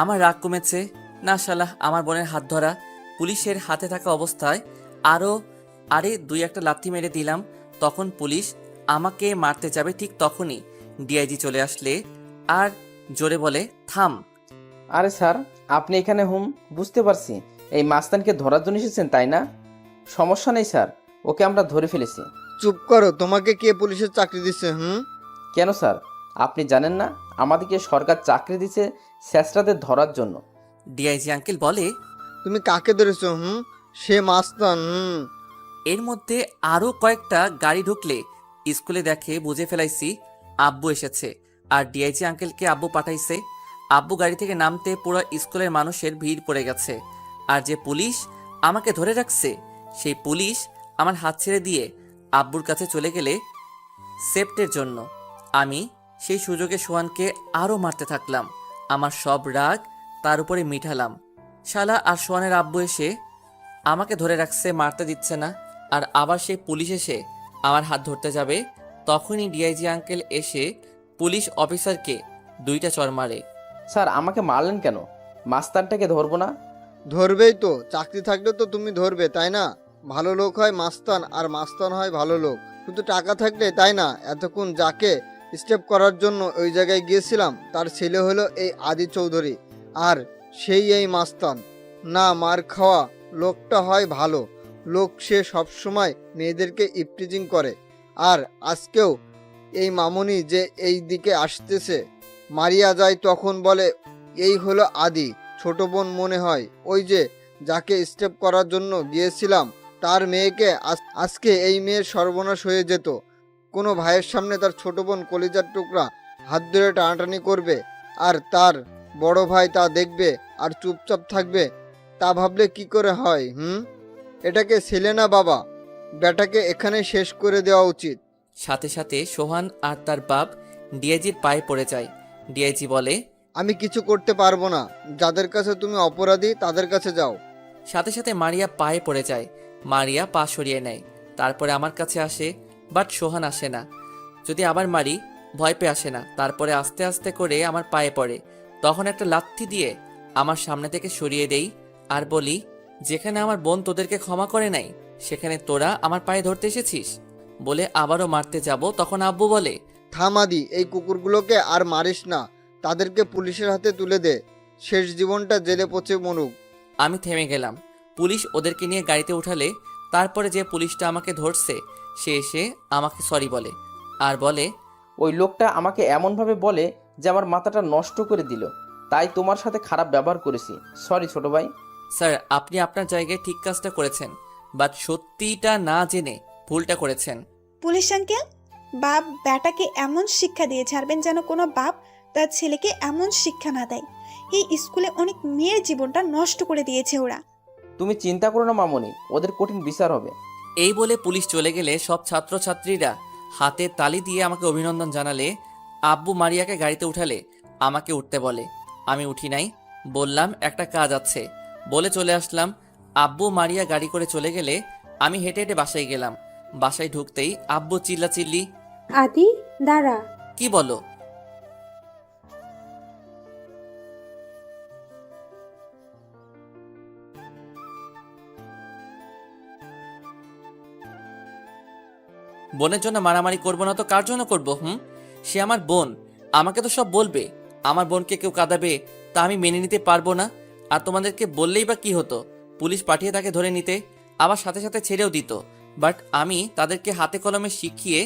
আমার রাগ কমেছে না, শালাহ আমার বোনের হাত ধরা। পুলিশের হাতে থাকা অবস্থায় আরে দুই একটা লাথি মেরে দিলাম। তখন পুলিশ আমাকে মারতে যাবে, ঠিক তখনই ডিআইজি চলে আসলে আর জোরে বলে, থাম। আরে স্যার, আপনি এখানে বুঝতে পারছি। এই মাস্তানকে ধরার জন্য এসেছেন তাই না? সমস্যা নেই স্যার, ওকে আমরা ধরে ফেলেছি। চুপ করো, তোমাকে কে পুলিশের চাকরি দিচ্ছে? কেন স্যার, আপনি জানেন না আমাদেরকে সরকার চাকরি দিচ্ছে স্যাসরাদের ধরার জন্য? ডিআইজি আঙ্কেল বলে, তুমি কাকে ধরেছো? সে মাস্তান। এর মধ্যে আরও কয়েকটা গাড়ি ঢুকলে স্কুলে দেখে বুঝে ফেলাইছি আব্বু এসেছে আর ডিআইজি আঙ্কেলকে আব্বু পাঠাইছে। আব্বু গাড়ি থেকে নামতে পুরো স্কুলের মানুষের ভিড় পড়ে গেছে। আর যে পুলিশ আমাকে ধরে রাখছে সেই পুলিশ আমার হাত ছেড়ে দিয়ে আব্বুর কাছে চলে গেলে সেফটের জন্য আমি সেই সুযোগে সোহানকে আরও মারতে থাকলাম। আমার সব রাগ তার উপরে মিঠালাম। শালা আর সোহানের আব্বু এসে আমাকে ধরে রাখছে, মারতে দিচ্ছে না। আর আবার সেই পুলিশ এসে আমার হাত ধরতে যাবে, তখনই ডিআইজি আঙ্কেল এসে পুলিশ অফিসারকে দুইটা চড় মারে। স্যার, আমাকে মারলেন কেন? মাস্তানটাকে ধরবো না? ধরবেই তো, চাকরি থাকলে তো তুমি ধরবে, তাই না? ভালো লোক হয় মাস্তান আর মাস্তান হয় ভালো লোক শুধু টাকা থাকলে, তাই না? এতক্ষণ যাকে স্টেপ করার জন্য ওই জায়গায় গিয়েছিলাম তার ছেলে হলো এই আদি চৌধুরী, আর সেই এই মাস্তান। না, মার খাওয়া লোকটা হয় ভালো লোক, সে সবসময় মেয়েদেরকে ইপটিজিং করে। আর আজকেও এই মামুনি যে এই দিকে আসতেছে, মারিয়া যায় তখন বলে এই হলো আদি ছোট বোন মনে হয়, ওই যে যাকে স্টেপ করার জন্য গিয়েছিলাম তার মেয়েকে। আজকে এই মেয়ের সর্বনাশ হয়ে যেত। কোনো ভাইয়ের সামনে তার ছোট বোন কলিজার টুকরা হাত ধরে টানাটানি করবে আর তার বড় ভাই তা দেখবে আর চুপচাপ থাকবে, তা ভাবলে কি করে হয়? এটাকে ছেলে না বাবা, বেটাকে এখানে শেষ করে দেওয়া উচিত। সাথে সাথে সোহান আর তার বাপ ডিআইজির পায়ে পড়ে যায়। ডিআইজি বলে, আমি কিছু করতে পারবো না, যাদের কাছে তুমি অপরাধী তাদের কাছে যাও। সাথে সাথে মারিয়া পায়ে পড়ে যায়। মারিয়া পা সরিয়ে নেয়, তারপরে আমার কাছে আসে, বাট সোহান আসে না। যদি আবার মারি ভয় পেয়ে আসে না। তারপরে আস্তে আস্তে করে আমার পায়ে পড়ে, তখন একটা লাথি দিয়ে আমার সামনে থেকে সরিয়ে দেই আর বলি, যেখানে আমার বোন তোদেরকে ক্ষমা করে নাই সেখানে তোরা আমার পায়ে ধরতে এসেছিস। বলে আবারও মারতে যাব, তখন আব্বু বলে, থামাদি, এই কুকুরগুলোকে আর মারিস না, তাদেরকে পুলিশের হাতে তুলে দে, শেষ জীবনটা জেলে পচে মরুক। আমি থেমে গেলাম। পুলিশ ওদেরকে নিয়ে গাড়িতে উঠালে তারপরে যে পুলিশটা আমাকে ধরছে সে এসে আমাকে সরি বলে আর বলে, ওই লোকটা আমাকে এমনভাবে বলে যে আমার মাথাটা নষ্ট করে দিল, তাই তোমার সাথে খারাপ ব্যবহার করেছি। সরি ছোট ভাই। স্যার, আপনি আপনার জায়গায় ঠিক কাজটা করেছেন, বাট সত্যিটা না জেনে ভুলটা করেছেন। পুলিশ আঙ্কেল, বাপ বেটাকে এমন শিক্ষা দিয়ে ছাড়বেন যেন কোনো বাপ তার ছেলেকে এমন শিক্ষা না দেয়। এই স্কুলে অনেক মেয়ের জীবনটা নষ্ট করে দিয়েছে ওরা। তুমি চিন্তা করো না মামনি, ওদের কঠিন বিচার হবে। এই বলে পুলিশ চলে গেলে সব ছাত্রছাত্রীরা হাতে তালি দিয়ে আমাকে অভিনন্দন জানালে। আব্বু মারিয়াকে গাড়িতে উঠালে আমাকে উঠতে বলে, আমি উঠি নাই, বললাম একটা কাজ আছে বলে চলে আসলাম। আব্বু মারিয়া গাড়ি করে চলে গেলে আমি হেঁটে হেঁটে বাসায় গেলাম। বাসায় ঢুকতেই আব্বু চিল্লাচিল্লি। আদি, দাঁড়া। কি বলো? বোনের জন্য মারামারি করবো না তো কার জন্য করবো? সে আমার বোন, আমাকে তো সব বলবে। আমার বোনকে কেউ কাঁদাবে তা আমি মেনে নিতে পারবো না। আর তোমাদেরকে বললেই বা কি হতো? পুলিশ পাঠিয়ে তাকে ধরে নিতে, আবার সাথে সাথে ছেড়েও দিত। বাট আমি তাদেরকে হাতে কলমে শিখিয়ে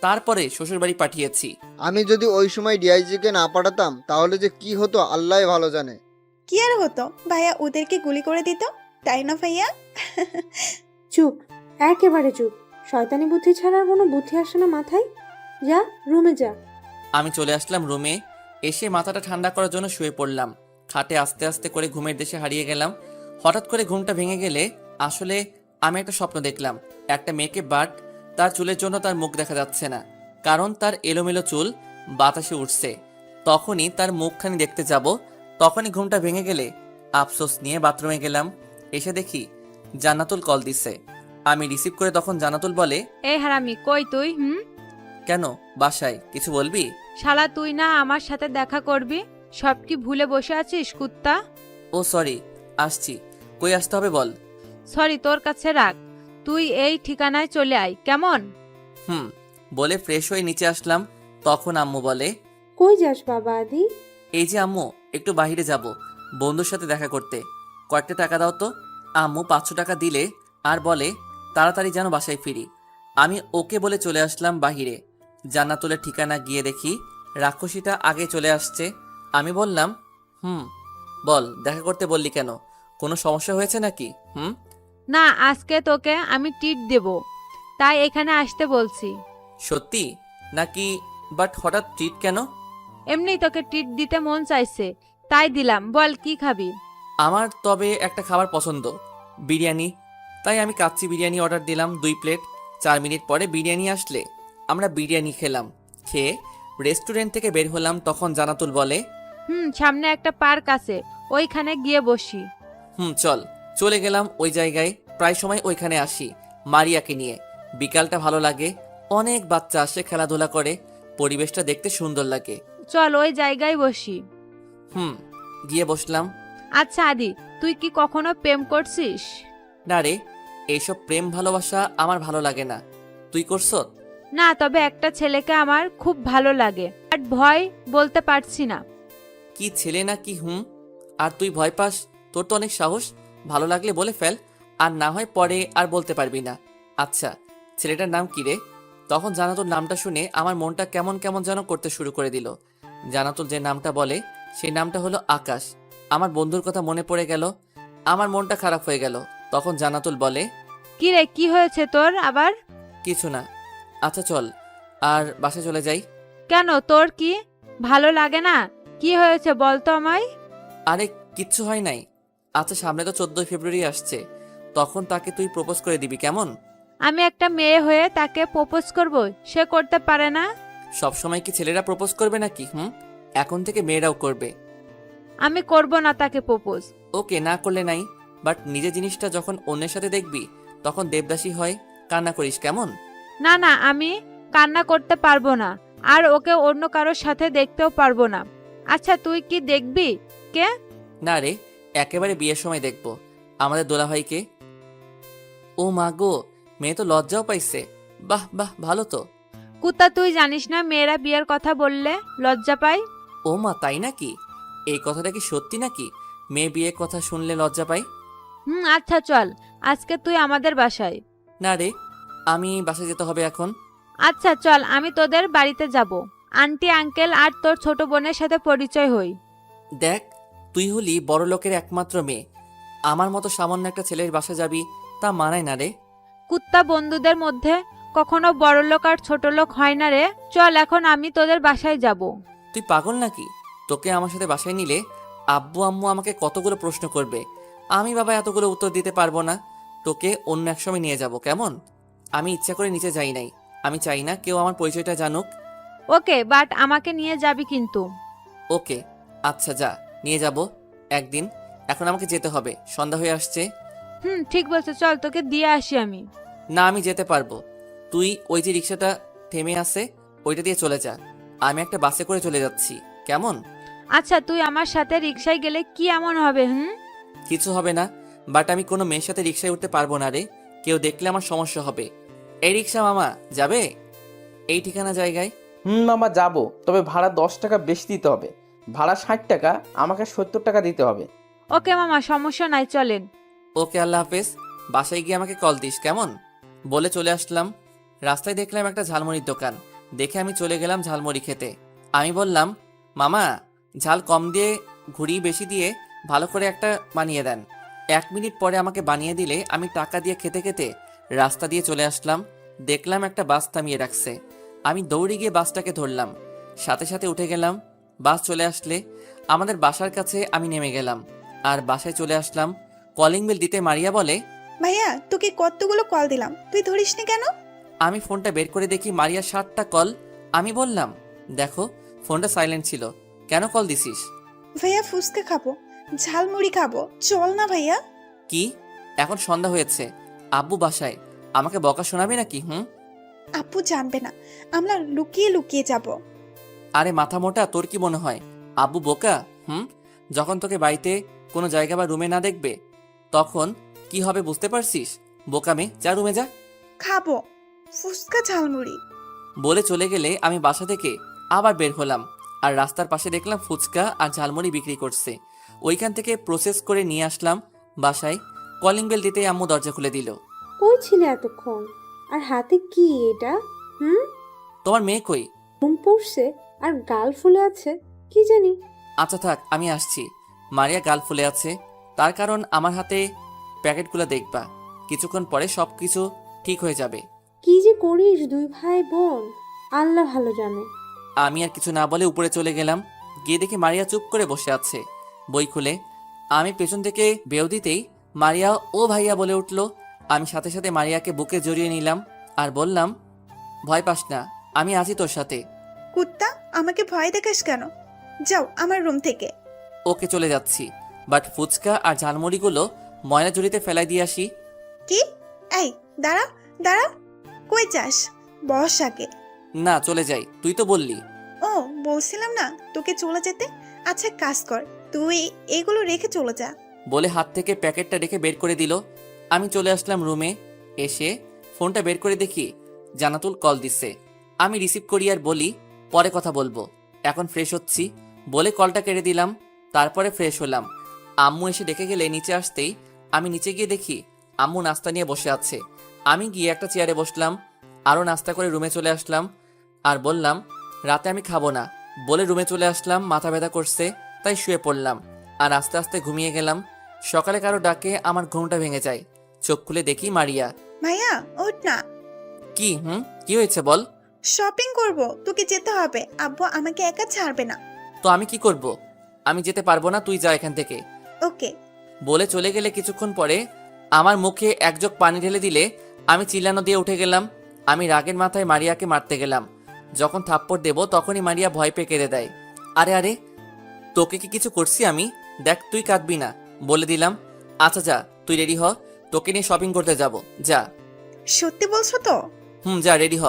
তারপরে শ্বশুরবাড়ি পাঠিয়েছি। আমি যদি ওই সময় ডিআইজিকে না পাঠাতাম তাহলে যে কি হতো আল্লাহ ভালো জানে। কি আর হতো, ভাইয়া ওদেরকে গুলি করে দিত, তাই না ভাইয়া? চুপ, একেবারে চুপ। শয়তানি বুদ্ধি ছাড়া আর কোনো বুদ্ধি আসে না মাথায়। যা রুমে যা। আমি চলে আসলাম রুমে, এসে মাথাটা ঠান্ডা করার জন্য শুয়ে পড়লাম। খাটে আস্তে আস্তে করে ঘুমের দেশে হারিয়ে গেলাম। হঠাৎ করে ঘুমটা ভেঙে গেলে আসলে আমি একটা স্বপ্ন দেখলাম। একটা মেয়েকে, বাট তার চুলের জন্য তার মুখ দেখা যাচ্ছে না, কারণ তার এলোমেলো চুল বাতাসে উঠছে। তখনই তার মুখখানি দেখতে যাব, তখনই ঘুমটা ভেঙে গেলে আফসোস নিয়ে বাথরুমে গেলাম। এসে দেখি জান্নাতুল কল দিছে। আমি রিসিভ করে তখন জানাতুল বলে, এই হারামি কই তুই? কেন বাসায় কিছু বলবি? শালা তুই না আমার সাথে দেখা করবি? সব কি ভুলে বসে আছিস কুত্তা? ও সরি, আসছি। কই আসতে হবে বল। সরি তোর কাছে রাখ, তুই এই ঠিকানায় চলে আয় কেমন? বলে ফ্রেশ হয়ে নিচে আসলাম। তখন আম্মু বলে, কই যাস বাবা আদি? এই যে আম্মু, একটু বাইরে যাব, বন্ধুর সাথে দেখা করতে। কয়েকটা টাকা দাও তো। আম্মু 500 টাকা দিলে আর বলে, তাড়াতাড়ি যেন বাসায় ফিরি। আমি ওকে বলে চলে আসলাম বাহিরে। জান্নাতুলের ঠিকানা গিয়ে দেখি রাক্ষসীটা আগে চলে আসছে। আমি বললাম, বল, দেখা করতে বললি কেন? কোনো সমস্যা হয়েছে নাকি? না, আজকে তোকে আমি ট্রিট দেব, তাই এখানে আসতে বলছি। সত্যি নাকি? বাট হঠাৎ ট্রিট কেন? এমনি তোকে ট্রিট দিতে মন চাইছে, তাই দিলাম। বল কি খাবি? আমার তবে একটা খাবার পছন্দ, বিরিয়ানি। তাই আমি কাচ্চি বিরিয়ানি অর্ডার দিলাম 2 প্লেট। 4 মিনিট পরে বিরিয়ানি আসলে আমরা বিরিয়ানি খেলাম। খেয়ে রেস্টুরেন্ট থেকে বের হলাম। তখন জানাতুল বলে, সামনে একটা পার্ক আছে, ওইখানে গিয়ে বসি। চল। চলে গেলাম ওই জায়গায়। প্রায় সময় ওইখানে আসি মারিয়াকে নিয়ে। বিকালটা ভালো লাগে, অনেক বাচ্চা আসে, খেলাধুলা করে, পরিবেশটা দেখতে সুন্দর লাগে। চল ওই জায়গায় বসি। গিয়ে বসলাম। আচ্ছা আদি, তুই কি কখনো প্রেম করছিস? না রে, এইসব প্রেম ভালোবাসা আমার ভালো লাগে না। তুই করছ? না, তবে একটা ছেলেকে আমার খুব ভালো লাগে, বাট ভয় বলতে পারছি না। কি ছেলে না কি? আর তুই ভয় পাস? তোর তো অনেক সাহস। ভালো লাগলে বলে ফেল, আর না হয় পরে আর বলতে পারবি না। আচ্ছা, ছেলেটার নাম কি রে? তখন জানাতুল নামটা শুনে আমার মনটা কেমন কেমন যেন করতে শুরু করে দিল। জানাতুল যে নামটা বলে সেই নামটা হলো আকাশ। আমার বন্ধুর কথা মনে পড়ে গেল, আমার মনটা খারাপ হয়ে গেল। তখন জানাতুল বলে, কি রে, কি হয়েছে তোর আবার? কিছু না। আচ্ছা চল আর বাসায় চলে যাই। কেন, তোর কি ভালো লাগে না? কি হয়েছে বল তো আমায়। আরে কিচ্ছু হয় নাই। আচ্ছা, সামনে তো 14 ফেব্রুয়ারি আসছে, তখন তাকে তুই প্রপোজ করে দিবি কেমন? আমি একটা মেয়ে হয়ে তাকে প্রপোজ করব? সে করতে পারে না। সব সময় কি ছেলেরা প্রপোজ করবে নাকি? এখন থেকে মেয়েরাও করবে। আমি করব না তাকে প্রপোজ। ওকে, না করলে নাই, বাট নিজে জিনিসটা যখন অন্যের সাথে দেখবি তখন দেবদাসী হয়, কান্না করিস কেমন? না না, আমি কান্না করতে পারবো না, আর ওকে অন্য কারোর সাথে দেখতেও পারবো না। আচ্ছা তুই কি দেখবি? কে? না রে, একেবারে বিয়ের সময় দেখবো আমাদের দোলাভাইকে। ও মা গো, মেয়ে তো লজ্জাও পাইছে। বাহ বাহ, ভালো তো। কুত্তা, তুই জানিস না মেয়েরা বিয়ের কথা বললে লজ্জা পায়? ও মা, তাই নাকি? এই কথাটা কি সত্যি নাকি? মেয়ে বিয়ের কথা শুনলে লজ্জা পাই? আচ্ছা চল, আজকে তুই আমাদের বাসায়। না রে, আমি বাসায় যেতে হবে এখন। আচ্ছা চল, আমি তোদের বাড়িতে যাব, আন্টি আঙ্কেল আর তোর ছোট বোনের সাথে পরিচয় হই। দেখ, তুই হলি বড় লোকের একমাত্র মেয়ে, আমার মতো সামান্য একটা ছেলের বাসা যাবি, তা মানায় না রে। কুত্তা, বন্ধুদের মধ্যে কখনো বড় লোক আর ছোট লোক হয় না রে। চল এখন আমি তোদের বাসায় যাব। তুই পাগল নাকি? তোকে আমার সাথে বাসায় নিলে আব্বু আম্মু আমাকে কতগুলো প্রশ্ন করবে, আমি বাবা এতগুলো উত্তর দিতে পারবো না। তোকে অন্য এক সময় নিয়ে যাব কেমন? আমি ইচ্ছা করে নিচে যাই নাই, আমি চাই না কেউ আমার পরিচয়টা জানুক। ওকে, বাট আমাকে নিয়ে যাবি কিন্তু। ওকে, আচ্ছা যা, নিয়ে যাব একদিন। এখন আমাকে যেতে হবে, সন্ধ্যা হয়ে আসছে। ঠিক বলছো, চল তোকে দিয়ে আসি আমি। না, আমি যেতে পারবো। তুই ওই যে রিক্সাটা থেমে আছে ওইটা দিয়ে চলে যা, আমি একটা বাসে করে চলে যাচ্ছি কেমন? আচ্ছা, তুই আমার সাথে রিক্সায় গেলে কি এমন হবে? কিছু হবে না, বাট আমি কোনো মেয়ের সাথে রিক্সায় উঠতে পারবো না রে, কেউ দেখলে আমার সমস্যা হবে। এই রিক্সা মামা যাবে এই ঠিকানা জায়গায়? মামা যাবো, তবে ভাড়া 10 টাকা বেশি দিতে হবে। ভাড়া 60 টাকা, আমাকে 70 টাকা দিতে হবে। ওকে মামা, সমস্যা নাই, চলেন। ওকে, আল্লাহ হাফেজ। বাসায় গিয়ে আমাকে কল দিস কেমন? বলে চলে আসলাম। রাস্তায় দেখলাম একটা ঝালমুড়ির দোকান, দেখে আমি চলে গেলাম ঝালমুড়ি খেতে। আমি বললাম, মামা ঝাল কম দিয়ে ঘুরি বেশি দিয়ে ভালো করে একটা বানিয়ে দেন। 1 মিনিট পরে আমাকে বানিয়ে দিলে আমি টাকা দিয়ে খেতে খেতে রাস্তা দিয়ে চলে আসলাম। দেখলাম একটা বাস থামিয়ে রাখছে, আমি দৌড়ে গিয়ে বাসটাকে ধরলাম, সাথে সাথে উঠে গেলাম। বাস চলে আসলে আমাদের বাসার কাছে আমি নেমে গেলাম আর বাসায় চলে আসলাম। কলিং বেল দিতে মারিয়া বলে, ভাইয়া তোকে কতগুলো কল দিলাম, তুই ধরিসনি কেন? আমি ফোনটা বের করে দেখি মারিয়া 7টা কল। আমি বললাম, দেখো ফোনটা সাইলেন্ট ছিল, কেন কল দিছিস? ভাইয়া ফুচকা খাবো, ঝালমুড়ি খাবো, চল না ভাইয়া। কি? এখন সন্ধ্যা হয়েছে, আব্বু বাসায়, আমাকে বকা শোনাবি নাকি? আপু জানবে না, আমরা লুকিয়ে লুকিয়ে যাব। আরে মাথা মোটা, তোর কি মনে হয় আব্বু বোকা? যখন তোকে বাড়িতে কোনো জায়গা বা রুমে না দেখবে তখন কি হবে বুঝতে পারছিস? বোকামে, যা রুমে যা। খাবো ফুচকা ঝালমুড়ি। বলে চলে গেলে আমি বাসা থেকে আবার বের হলাম, আর রাস্তার পাশে দেখলাম ফুচকা আর ঝালমুড়ি বিক্রি করছে। ওইখান থেকে প্রসেস করে নিয়ে আসলাম বাসায়। কলিং বেল দিতেই আম্মু দরজা খুলে দিল। কই ছিলে এতক্ষণ? আর হাতে কি এটা? তোমার মেয়ে কই? ঘুম পড়ছে আর গাল ফুলে আছে, কি জানি। আচ্ছা থাক, আমি আসছি। মারিয়া গাল ফুলে আছে, তার কারণ আমার হাতে প্যাকেটগুলো দেখবা, কিছুক্ষণ পরে সব কিছু ঠিক হয়ে যাবে। কি যে করিস দুই ভাই বোন, আল্লাহ ভালো জানে। আমি আর কিছু না বলে উপরে চলে গেলাম। গিয়ে দেখি মারিয়া চুপ করে বসে আছে বই খুলে। আমি পেছন থেকে বেউ দিতেই মারিয়া ও ভাইয়া বলে উঠল। আমি সাথে সাথে মারিয়াকে বুকে জড়িয়ে নিলাম আর বললাম, ভয় পাস না, আমি আছি তোর সাথে। কুত্তা, আমাকে ভয় দেখাস কেন? যাও আমার রুম থেকে। ওকে, চলে যাচ্ছি, বাট ফুচকা আর ঝালমুড়িগুলো ময়লা ঝুড়িতে ফেলাই দিয়ে আসি। কি? এই দাঁড়া দাঁড়া, কই যাস? বস আগে। না, চলে যাই, তুই তো বললি। ও, বলছিলাম না তোকে চলে যেতে? আচ্ছা কাজ কর, তুই এগুলো রেখে চলে যা। বলে হাত থেকে প্যাকেটটা রেখে বের করে দিল। আমি চলে আসলাম রুমে। এসে ফোনটা বের করে দেখি জান্নাতুল কল দিচ্ছে। আমি রিসিভ করি আর বলি, পরে কথা বলবো, এখন ফ্রেশ হচ্ছি বলে কলটা কেটে দিলাম। তারপরে ফ্রেশ হলাম। আম্মু এসে ডেকে গেলে নিচে আসতেই আমি নিচে গিয়ে দেখি আম্মু নাস্তা নিয়ে বসে আছে। আমি গিয়ে একটা চেয়ারে বসলাম, আরও নাস্তা করে রুমে চলে আসলাম আর বললাম, রাতে আমি খাবো না বলে রুমে চলে আসলাম। মাথা ব্যথা করছে তাই শুয়ে পড়লাম আর আস্তে আস্তে ঘুমিয়ে গেলাম। সকালে কারো ডাকে আমার ঘুমটা ভেঙে যায়। চোখ খুলে দেখি মারিয়া। ভাইয়া ওঠ না। কি কি হয়েছে বল? শপিং করব, তোকে যেতে হবে। আব্বু আমাকে একা ছাড়বে না। তো আমি কি করব? আমি যেতে পারবো না, তুই যা এখান থেকে। ওকে। বলে চলে গেলে কিছুক্ষণ পরে আমার মুখে এক জগ পানি ঢেলে দিলে আমি চিল্লানো দিয়ে উঠে গেলাম। আমি রাগের মাথায় মারিয়াকে মারতে গেলাম। যখন থাপ্পড় দেব তখনই মারিয়া ভয় পেয়ে কেঁদে দেয়। আরে আরে, তোকে কি কিছু করছি আমি? দেখ, তুই কাঁদবি না বলে দিলাম। আচ্ছা যা, তুই রেডি হ, তোকে নিয়ে শপিং করতে যাব, যা। সত্যি বলছো তো? যা, রেডি হ।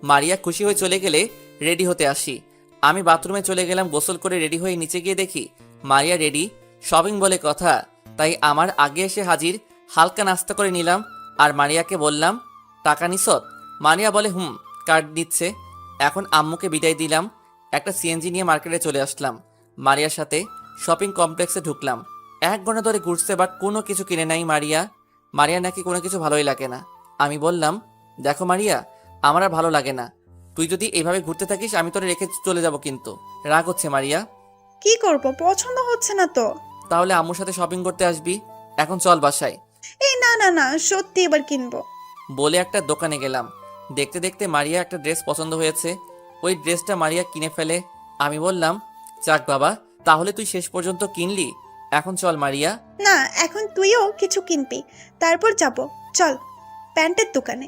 মারিয়া খুশি হয়ে চলে গেলে রেডি হতে আসি। আমি বাথরুমে চলে গেলাম। গোসল করে রেডি হয়ে নিচে গিয়ে দেখি মারিয়া রেডি। শপিং বলে কথা, তাই আমার আগে এসে হাজির। হালকা নাস্তা করে নিলাম আর মারিয়াকে বললাম, টাকা নিছত? মারিয়া বলে কার্ড দিচ্ছে। এখন আম্মুকে বিদায় দিলাম। একটা সিএনজি নিয়ে মার্কেটে চলে আসলাম। মারিয়ার সাথে শপিং কমপ্লেক্সে ঢুকলাম। 1 ঘন্টা ধরে ঘুরছে, বাট কোনো কিছু কিনে নাই মারিয়া। মারিয়া নাকি কোনো কিছু ভালোই লাগে না। আমি বললাম, দেখো মারিয়া, আমার আর ভালো লাগে না। তুই যদি এভাবে ঘুরতে থাকিস আমি তোরে রেখে চলে যাব কিন্তু। রাগ হচ্ছে মারিয়া। কি করব, পছন্দ হচ্ছে না তো। তাহলে আম্মুর সাথে শপিং করতে আসবি। এখন চল বাসায়। এই না না না, সত্যি এবার কিনবো। বলে একটা দোকানে গেলাম। দেখতে দেখতে মারিয়া একটা ড্রেস পছন্দ হয়েছে। ওই ড্রেসটা মারিয়া কিনে ফেলে। আমি বললাম, যাক বাবা, তাহলে তুই শেষ পর্যন্ত কিনলি। এখন চল মারিয়া। না, এখন তুইও কিছু কিনবি, তারপর যাব। চল প্যান্টের দোকানে।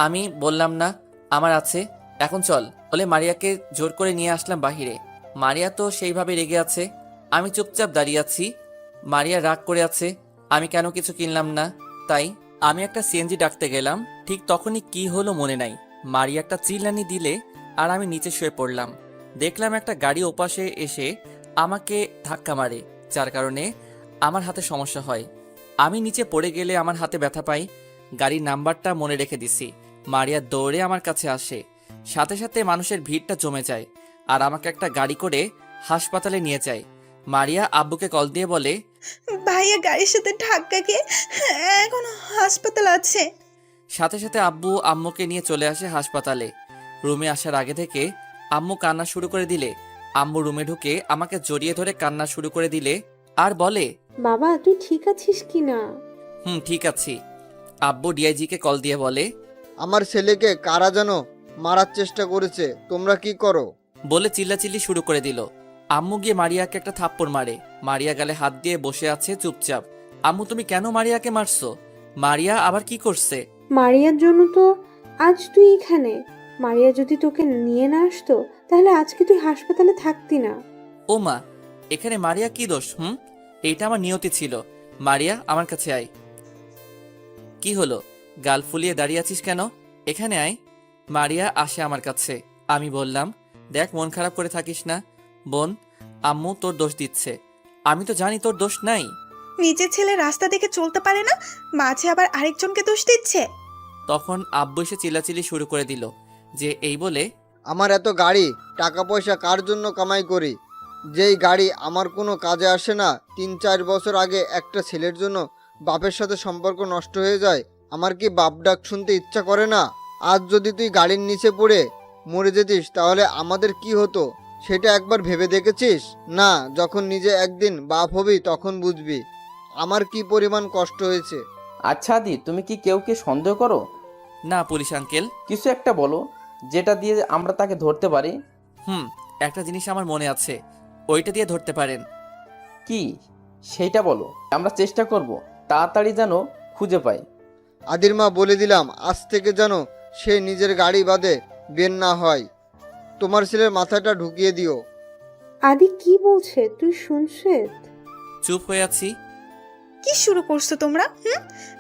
আমি বললাম না, আমার আছে, এখন চল। বলে মারিয়াকে জোর করে নিয়ে আসলাম বাহিরে। মারিয়া তো সেইভাবে রেগে আছে। আমি চুপচাপ দাঁড়িয়ে আছি। মারিয়া রাগ করে আছে আমি কেন কিছু কিনলাম না। তাই আমি একটা সিএনজি ডাকতে গেলাম। ঠিক তখনই কি হলো মনে নাই। মারিয়া একটা চিল্লানি দিলে আর আমি নিচে শুয়ে পড়লাম। দেখলাম একটা গাড়ি ওপাশে এসে আমাকে ধাক্কা মারে, যার কারণে আমার হাতে সমস্যা হয়। আমি নিচে পড়ে গেলে আমার হাতে ব্যথা পাই। গাড়ির নাম্বারটা মনে রেখে দিছি। মারিয়া দৌড়ে আমার কাছে আসে। সাথে সাথে মানুষের ভিড়টা জমে যায় আর আমাকে একটা গাড়ি করে হাসপাতালে নিয়ে যায়। মারিয়া আব্বুকে কল দিয়ে বলে, ভাইয়া গাড়ির সাথে ধাক্কা খেয়ে এখন হাসপাতাল আছে। সাথে সাথে আব্বু আম্মুকে নিয়ে চলে আসে হাসপাতালে। রুমে আসার আগে থেকে আম্মু কান্না শুরু করে দিলে আম্মু রুমে ঢুকে আমাকে জড়িয়ে ধরে কান্না শুরু করে দিলে আর বলে, বাবা তুই ঠিক আছিস কি না? ঠিক আছি। আব্বু ডিআইজিকে কল দিয়ে বলে, আমার ছেলেকে কারা যেন মারার চেষ্টা করেছে, তোমরা কি করো? বলে চিল্লাচিল্লি শুরু করে দিল। আম্মু গিয়ে মারিয়াকে একটা থাপ্পড় মারে। মারিয়া গালে হাত দিয়ে বসে আছে চুপচাপ। আম্মু, তুমি কেন মারিয়াকে মারছো? মারিয়া আবার কি করছে? মারিয়ার জন্য তো আজ তুই এখানে। মারিয়া যদি তোকে নিয়ে না আসতো তাহলে আজকে তুই হাসপাতালে থাকতি না। ও মা, এখানে মারিয়া কি দোষ? এইটা আমার নিয়তি ছিল। মারিয়া, আমার কাছে আয়। কি হলো? গাল ফুলিয়ে দাঁড়িয়ে আছিস কেন? এখানে আয়। মারিয়া আসে আমার কাছে। আমি বললাম, দেখ মন খারাপ করে থাকিস না বোন, আম্মু তোর দোষ দিচ্ছে। আমি তো জানি তোর দোষ নাই। নিজের ছেলে রাস্তা দেখে চলতে পারে না, মাঝে আবার আরেকজনকে দোষ দিচ্ছে। তখন আব্বু এসে চিল্লাচিল্লি শুরু করে দিল যে এই বলে, আমার এত গাড়ি, টাকা পয়সা কার জন্য কামাই করি? যেই গাড়ি আমার কোনো কাজে আসে না, 3-4 বছর আগে একটা ছেলের জন্য বাপের সাথে সম্পর্ক নষ্ট হয়ে যায়। আমার কি বাপ ডাক শুনতে ইচ্ছা করে না? আজ যদি তুই গাড়ির নিচে পড়ে মরে যেতিস তাহলে আমাদের কি হতো সেটা একবার ভেবে দেখেছিস? না, যখন নিজে একদিন বাপ হবি তখন বুঝবি আমার কি পরিমাণ কষ্ট হয়েছে। আচ্ছা আদি, তুমি কি কেউকে সন্দেহ করো? না পুলিশ আঙ্কেল। কিছু একটা বলো যেটা দিয়ে আমরা তাকে ধরতে পারি। একটা জিনিস আমার মনে আছে, ওইটা দিয়ে ধরতে পারেন। কি সেইটা বলো, আমরা চেষ্টা করব তাড়াতাড়ি যেন খুঁজে পাই। আদির মা, বলে দিলাম আজ থেকে যেন সে নিজের গাড়ি বাদে বের না হয়। তোমার ছেলের মাথাটা ঢুকিয়ে দিও। আদি কি বলছে তুই শুনছিস? চুপ হয়ে আছি। কি শুরু করছো তোমরা?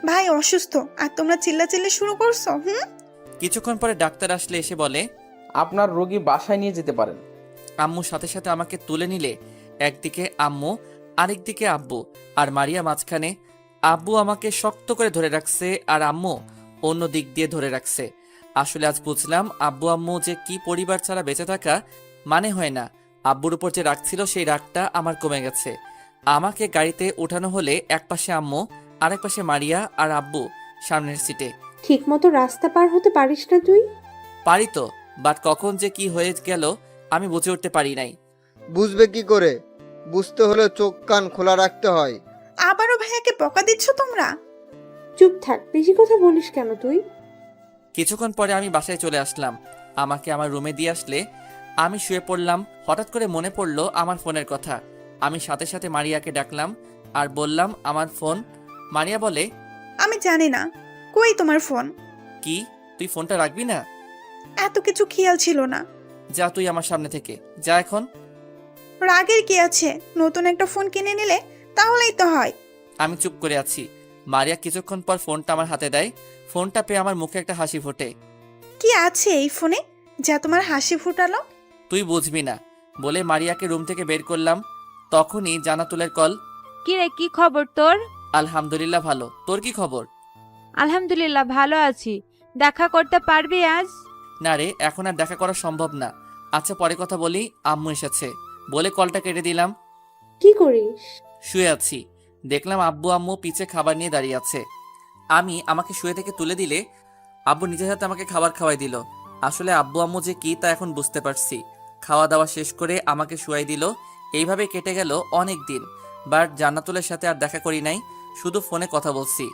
ভাই অসুস্থ আর তোমরা চিল্লাচিল্লি শুরু করছো? কিছুক্ষণ পরে ডাক্তার আসলে এসে বলে, আপনার রোগী বাসায় নিয়ে যেতে পারেন। আম্মুর সাথে সাথে আমাকে তুলে নিলে একদিকে আম্মু, আরেকদিকে আব্বু, আর মারিয়া মাঝখানে। আব্বু আমাকে শক্ত করে ধরে রাখছে আর আম্মু অন্য দিক দিয়ে ধরে রাখছে। আসলে আজ বুঝলাম আব্বু আম্মু যে কি পরিবার ছাড়া বেঁচে থাকা মানে হয় না। আব্বুর উপর যে রাগ ছিল সেই রাগটা আমার কমে গেছে। আমাকে গাড়িতে ওঠানো হলে এক পাশে আম্মু, আরেক পাশে মারিয়া আর আব্বু সামনের সিটে। ঠিক মতো রাস্তা পার হতে পারিস না তুই? পারি তো, বাট কখন যে কি হয়ে গেল আমি বুঝে উঠতে পারি নাই। বুঝবে কি করে? বুঝতে হলে চোখ কান খোলা রাখতে হয়। আবারও ভাইয়াকে বকা দিচ্ছ তোমরা? চুপ থাক, বেশি কথা বলিস কেন তুই? কিছুক্ষণ পরে আমি বাসায় চলে আসলাম। আমাকে আমার রুমে দিয়ে আসলে আমি শুয়ে পড়লাম। হঠাৎ করে মনে পড়লো আমার ফোনের কথা। আমি সাথে সাথে মারিয়াকে ডাকলাম আর বললাম আমার ফোন। মারিয়া বলে, আমি জানি না, কই তোমার ফোন? কি তুই ফোনটা রাখবি না? এত কিছু খেয়াল ছিল না। যা তুই আমার সামনে থেকে যা এখন। রাগের কি আছে? নতুন একটা ফোন কিনে নিলে তাহলেই তো হয়। আমি চুপ করে আছি। মারিয়া কিছুক্ষণ পর ফোনটা আমার হাতে দেয়। ফোনটা পেয়ে আমার মুখে একটা হাসি ফোটে। কি আছে এই ফোনে যা তোমার হাসি ফুটালো? তুই বুঝবি না বলে মারিয়াকে রুম থেকে বের করলাম। তখনই জান্নাতুলের কল। কি রে, কি খবর তোর? আলহামদুলিল্লাহ ভালো, তোর কি খবর? আলহামদুলিল্লাহ ভালো আছি। দেখা করতে পারবি আজ? না রে, এখন আর দেখা করা সম্ভব না। আচ্ছা পরে কথা বলি, আম্মু এসেছে বলে কলটা কেটে দিলাম। কি করিস? শুয়ে আছি। দেখলাম আব্বু আম্মু পিছে খাবার নিয়ে দাঁড়িয়ে আছে। আমি আমাকে শুয়ে থেকে তুলে দিলে আব্বু নিজের হাতে আমাকে খাবার খাওয়াই দিল। আসলে আব্বু আম্মু যে কি তা এখন বুঝতে পারছি। খাওয়া দাওয়া শেষ করে আমাকে শুয়াই দিল। এইভাবে কেটে গেল অনেক দিন। বাট জান্নাতুলের সাথে আর দেখা করি নাই, শুধু ফোনে কথা বলছি।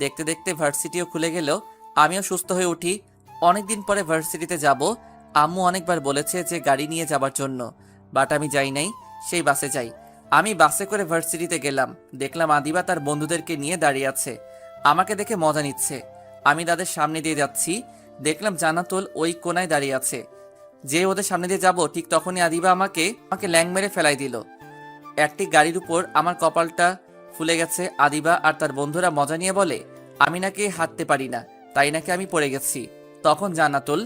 দেখতে দেখতে ভার্সিটিও খুলে গেল, আমিও সুস্থ হয়ে উঠি। অনেকদিন পরে ভার্সিটিতে যাব। আম্মু অনেকবার বলেছে যে গাড়ি নিয়ে যাবার জন্য, বাট আমি যাই নাই, সেই বাসে যাই। আমি বাসে করে ভার্সিটিতে গেলাম। দেখলাম আদিবা তার বন্ধুদেরকে নিয়ে দাঁড়িয়ে আছে, আমাকে দেখে মজা নিচ্ছে। আমি তাদের সামনে দিয়ে যাচ্ছি, দেখলাম জান্নাতুল ওই কোনায় দাঁড়িয়ে আছে। যে ওদের সামনে দিয়ে যাব ঠিক তখনই আদিবা আমাকে ল্যাং মেরে ফেলাই দিল। একটি গাড়ির উপর আমার কপালটা ফুলে গেছে। আদিবা আর তার বন্ধুরা মজা নিয়ে বলে আমি নাকি হাঁটতে পারি না, তাই নাকি আমি পড়ে গেছি। তখন জান্নাতুল,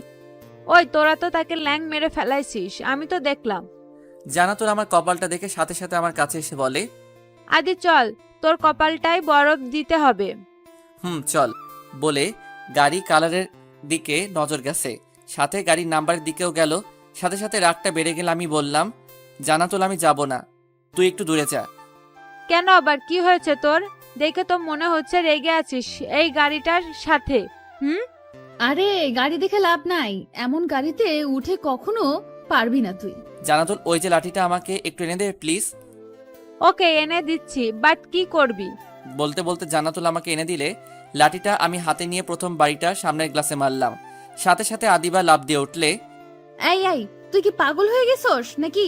ওই তোরা তো তাকে ল্যাং মেরে ফেলাইছিস, আমি তো দেখলাম। জান্নাতুল আমার কপালটা দেখে সাথে সাথে আমার কাছে এসে বলে, আদি চল, তোর কপালটাই বরফ দিতে হবে। চল বলে গাড়ি কালারের দিকে নজর গেছে, সাথে গাড়ির নাম্বারের দিকেও গেল। সাথে সাথে রাগটা বেড়ে গেল। আমি বললাম, জান্নাতুল আমি যাব না, তুই একটু দূরে যা। কেন আবার কি হয়েছে তোর? দেখে তো মনে হচ্ছে রেগে আছিস এই গাড়িটার সাথে। আরে গাড়ি দেখে লাভ নাই, এমন গাড়িতে উঠে কখনো পারবি না তুই। জান্নাতুল ওই যে লাঠিটা আমাকে একটু এনে দে প্লিজ। ওকে এনে দিচ্ছি, বাট কি করবি? বলতে বলতে জান্নাতুল আমাকে এনে দিলে লাঠিটা আমি হাতে নিয়ে প্রথম বাড়িটা সামনের গ্লাসে মারলাম। সাথে সাথে আদিবা লাফ দিয়ে উঠলে, এই তুই কি পাগল হয়ে গেছস নাকি?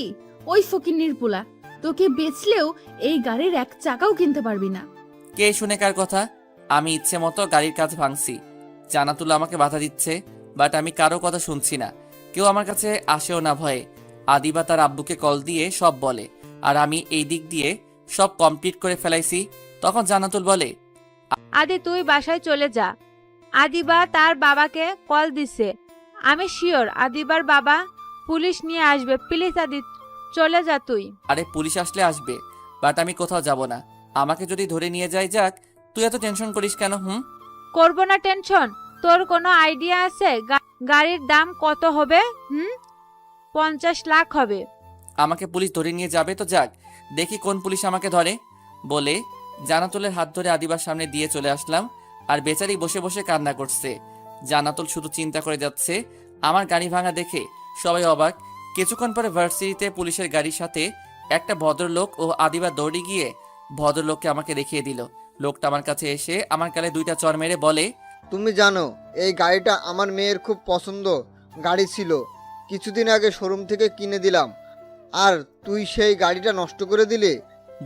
ওই ফকিন্নির পোলা, তোকে বেচলেও এই গাড়ির এক চাকাও কিনতে পারবি না। কে শুনে কার কথা? আমি ইচ্ছে মতো গাড়ির কাজ ভাঙছি। জান্নাতুল আমাকে বাধা দিচ্ছে, বাট আমি কারো কথা শুনছি না। কেউ আমার কাছে আসেও না ভয়ে। আদিবা তার আব্বুকে কল দিয়ে সব বলে, আর আমি এই দিক দিয়ে সব কমপ্লিট করে ফেলাইছি। তখন জান্নাতুল বলে, আদি তুই বাসায় চলে যা, আদিবা তার বাবাকে কল দিছে। আমি শিওর আদিবার বাবা পুলিশ নিয়ে আসবে। প্লিজ আদি, চলে যা তুই। আরে পুলিশ আসলে আসবে, বাট আমি কোথাও যাব না। আমাকে যদি ধরে নিয়ে যায় যাক, তুই এত টেনশন করিস কেন? করব না টেনশন। তোর কোনো আইডিয়া আছে গাড়ির দাম কত হবে? 50 লাখ হবে। আমাকে পুলিশ ধরে নিয়ে যাবে তো যাক, দেখি কোন পুলিশ আমাকে ধরে। বলে জানাতুলের হাত ধরে আদিবার সামনে দিয়ে চলে আসলাম। আর বেচারি বসে বসে কান্না করছে। জানাতুল শুধু চিন্তা করে যাচ্ছে। আমার গাড়ি ভাঙা দেখে সবাই অবাক। কিছুক্ষণ পরে ভার্সিটিতে পুলিশের গাড়ির সাথে একটা ভদ্রলোক ও আদিবা দৌড়ে গিয়ে ভদ্রলোককে আমাকে দেখিয়ে দিল। লোকটা আমার কাছে এসে আমার গালে 2টা চড় মেরে বলে, তুমি জানো এই গাড়িটা আমার মেয়ের খুব পছন্দ গাড়ি ছিল, কিছুদিন আগে শোরুম থেকে কিনে দিলাম, আর তুই সেই গাড়িটা নষ্ট করে দিলি।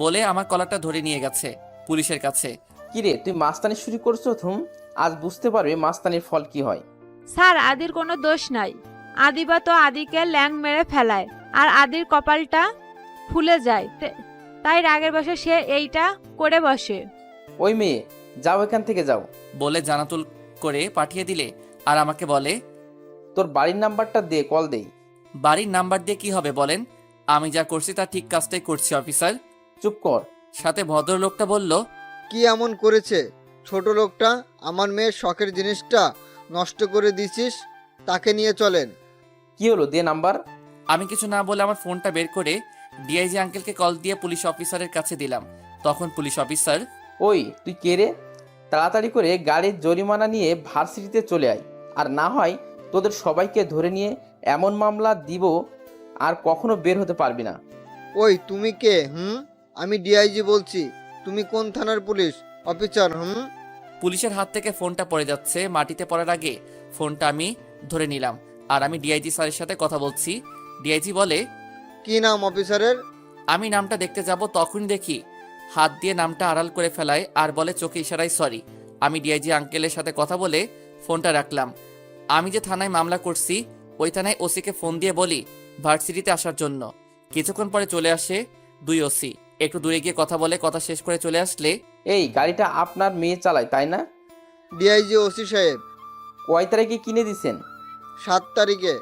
বলে আমার কলারটা ধরে নিয়ে গেছে পুলিশের কাছে। কিরে, তুই মাস্তানি শুরু করছো? আজ বুঝতে পারবে মাস্তানির ফল কি হয়। স্যার, আদির কোনো দোষ নাই। আদিবা তো আদিকে ল্যাং মেরে ফেলায়, আর আদির কপালটা ফুলে যায়, তাই রাগের বসে সে এইটা করে বসে। ওই মেয়ে, যাও এখান থেকে যাও। বলে জানাতুল করে পাঠিয়ে দিলে আর আমাকে বলে, তোর বাড়ির নাম্বারটা দে, কল দেই। বাড়ির নাম্বার দিয়ে কি হবে বলেন? আমি যা করছি তার ঠিক কাজটাই করছি অফিসার। চুপ কর। সাথে ভদ্রলোকটা বলল, কি এমন করেছে ছোট লোকটা? আমার মেয়ের শখের জিনিসটা নষ্ট করে দিছিস, তাকে নিয়ে চলেন। কি হলো, দে নাম্বার। আমি কিছু না বলে আমার ফোনটা বের করে ডিআইজি আঙ্কেলকে কল দিয়ে পুলিশ অফিসারের কাছে দিলাম। তখন পুলিশ অফিসার, ওই তুই কে রে? তাড়াতাড়ি করে গাড়ির জরিমানা নিয়ে ভার্সিটিতে চলে আয়, আর না হয় তোদের সবাইকে ধরে নিয়ে এমন মামলা দিব আর কখনো বের হতে পারবি না। ওই তুমি কে? আমি ডিআইজি বলছি। তুমি কোন থানার পুলিশ অফিসার? পুলিশের হাত থেকে ফোনটা পড়ে যাচ্ছে। মাটিতে পড়ার আগে ফোনটা আমি ধরে নিলাম। আর আমি ডিআইজি স্যারের সাথে কথা বলছি। ডিআইজি বলে, কি নাম অফিসারের? আমি নামটা দেখতে যাব, তখন দেখি হাত দিয়ে নামটা আড়াল করে ফেলায় আর বলে চোখে ইশারায় সরি। আমি ডিআইজি আঙ্কেলের সাথে কথা বলে ফোনটা রাখলাম। আমি যে থানায় মামলা করছি ওই থানায় ওসিকে ফোন দিয়ে বলি ভার্সিটিতে আসার জন্য। কিছুক্ষণ পরে চলে আসে 2 ওসি। একটু দূরে গিয়ে কথা বলে কথা শেষ করে চলে আসলে, এই গাড়িটা আপনার মেয়ে চালায় তাই না? ডিআইজি ওসি সাহেব। কয় তারিখে কিনে দিছেন? 7 তারিখে।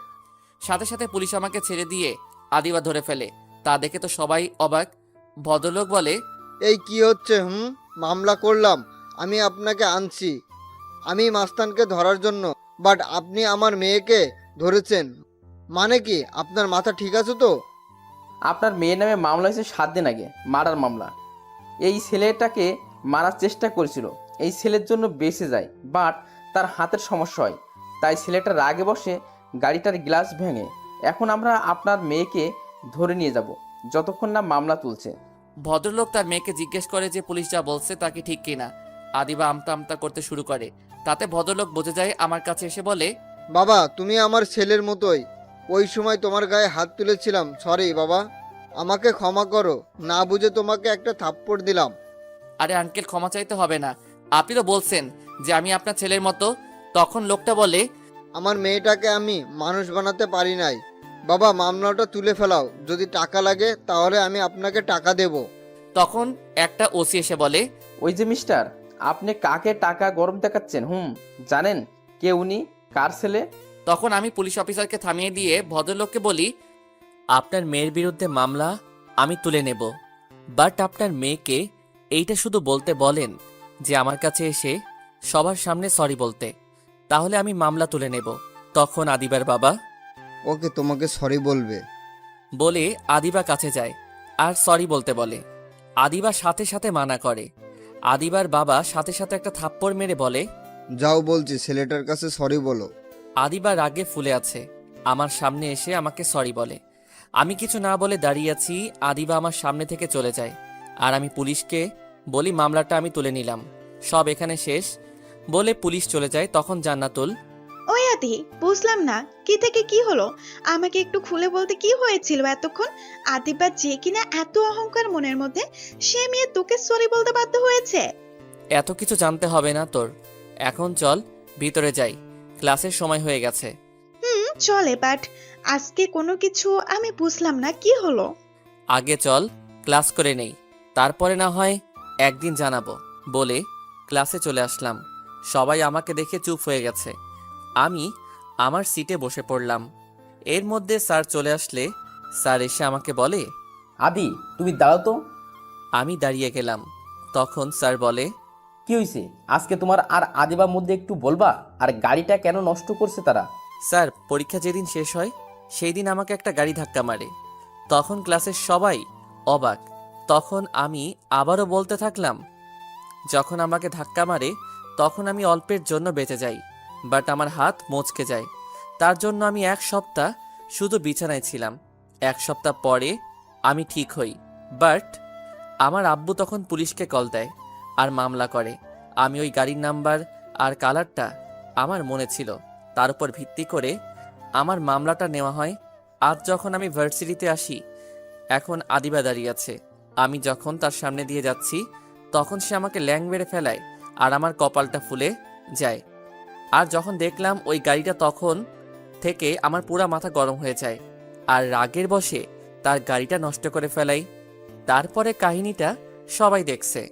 সাথে সাথে পুলিশ আমাকে ছেড়ে দিয়ে আদিবা ধরে ফেলে। তা দেখে তো সবাই অবাক। ভদ্রলোক বলে, এই কি হচ্ছে? মামলা করলাম, আমি আপনাকে আনছি আমি মাস্তানকে ধরার জন্য, বাট আপনি আমার মেয়েকে ধরেছেন, মানে কি? আপনার মাথা ঠিক আছে তো? আপনার মেয়ের নামে মামলা হয়েছে 7 দিন আগে, মার্ডার মামলা। এই ছেলেটাকে মারার চেষ্টা করেছিল, এই ছেলের জন্য বেঁচে যায়, বাট তার হাতের সমস্যা হয়, তাই ছেলেটা রাগে বসে গাড়িটার গ্লাস ভেঙে। এখন আমরা আপনার মেয়েকে ধরে নিয়ে যাব যতক্ষণ না মামলা তুলছে। ভদ্রলোক তার মেয়েকে জিজ্ঞেস করে যে পুলিশ যা বলছে তা কি ঠিক কিনা। আদিবা আমতা আমতা করতে শুরু করে। তাতে ভদ্রলোক বুঝে যায়, আমার কাছে এসে বলে, বাবা তুমি আমার ছেলের মতোই, ওই সময় তোমার গায়ে হাত তুলেছিলাম, সরি বাবা, আমাকে ক্ষমা করো, না বুঝে তোমাকে একটা থাপ্পড় দিলাম। আরে আঙ্কেল, ক্ষমা চাইতে হবে না, আপনি তো বলছেন যে আমি আপনার ছেলের মতো। তখন লোকটা বলে, আমার মেয়েটাকে আমি মানুষ বানাতে পারি নাই বাবা, মামলাটা তুলে ফেলাও, যদি টাকা লাগে তাহলে আমি আপনাকে টাকা দেব। তখন একটা ওসি এসে বলে, ওই যে মিস্টার, আপনি কাকে টাকা গরম দেখাচ্ছেন? জানেন কে উনি, কার ছেলে? তখন আমি পুলিশ অফিসারকে থামিয়ে দিয়ে ভদ্রলোককে বলি, আপনার মেয়ের বিরুদ্ধে মামলা আমি তুলে নেব, বাট আপনার মেয়েকে এইটা শুধু বলতে বলেন যে আমার কাছে এসে সবার সামনে সরি বলতে, তাহলে আমি মামলা তুলে নেব। তখন আদিবার বাবা, ওকে তোমাকে সরি বলবে। বলে আদিবা কাছে যায় আর সরি বলতে বলে। আদিবা সাথে সাথে মানা করে। আদিবার বাবা সাথে সাথে একটা থাপ্পড় মেরে বলে, যাও বলছি ছেলেটার কাছে সরি বলো। আদিবা রাগে ফুলে আছে, আমার সামনে এসে আমাকে সরি বলে। আমি কিছু না বলে দাঁড়িয়ে আছি। আদিবা আমার সামনে থেকে চলে যায় আর আমি পুলিশকে বলি মামলাটা আমি তুলে নিলাম, সব এখানে শেষ। বলে পুলিশ চলে যায়। তখন জান্নাতুল, ওই আদি, বুঝলাম না কি থেকে কি হলো, আমাকে একটু খুলে বলতে কি হয়েছিল এতক্ষণ? আদিবা যে কিনা এত অহংকার মনের মধ্যে, সে মেয়ে তোকে সরি বলতে বাধ্য হয়েছে? এত কিছু জানতে হবে না তোর, এখন চল ভিতরে যাই, ক্লাসের সময় হয়ে গেছে। চলে, বাট আজকে কোনো কিছু আমি বুঝলাম না, কি হলো? আগে চল ক্লাস করে নেই, তারপরে না হয় একদিন জানাবো। বলে ক্লাসে চলে আসলাম। সবাই আমাকে দেখে চুপ হয়ে গেছে। আমি আমার সিটে বসে পড়লাম। এর মধ্যে স্যার চলে আসলে স্যার এসে আমাকে বলে, আদি তুমি দাঁড়াও তো। আমি দাঁড়িয়ে গেলাম। তখন স্যার বলে, কি হয়েছে আজকে তোমার আর আদিবার মধ্যে একটু বলবা? আর গাড়িটা কেন নষ্ট করছে তারা? স্যার পরীক্ষা যেদিন শেষ হয় সেই দিন আমাকে একটা গাড়ি ধাক্কা মারে। তখন ক্লাসের সবাই অবাক। তখন আমি আবারও বলতে থাকলাম, যখন আমাকে ধাক্কা মারে তখন আমি অল্পের জন্য বেঁচে যাই, বাট আমার হাত মচকে যায়। তার জন্য আমি 1 সপ্তাহ শুধু বিছানায় ছিলাম। 1 সপ্তাহ পরে আমি ঠিক হই, বাট আমার আব্বু তখন পুলিশকে কল দেয় আর মামলা করে। আমি ওই গাড়ির নাম্বার আর কালারটা আমার মনে ছিল, তার উপর ভিত্তি করে আমার মামলাটা নেওয়া হয়। আজ যখন আমি ভার্সিটিতে আসি, এখন আদিবা দাঁড়িয়ে আছে। আমি যখন তার সামনে দিয়ে যাচ্ছি তখন সে আমাকে ল্যাং মেরে ফেলায় আর আমার কপালটা ফুলে যায়। আর যখন দেখলাম ওই গাড়িটা, তখন থেকে আমার পুরা মাথা গরম হয়ে যায় আর রাগের বশে তার গাড়িটা নষ্ট করে ফেলাই। তারপরে কাহিনীটা সবাই দেখছে।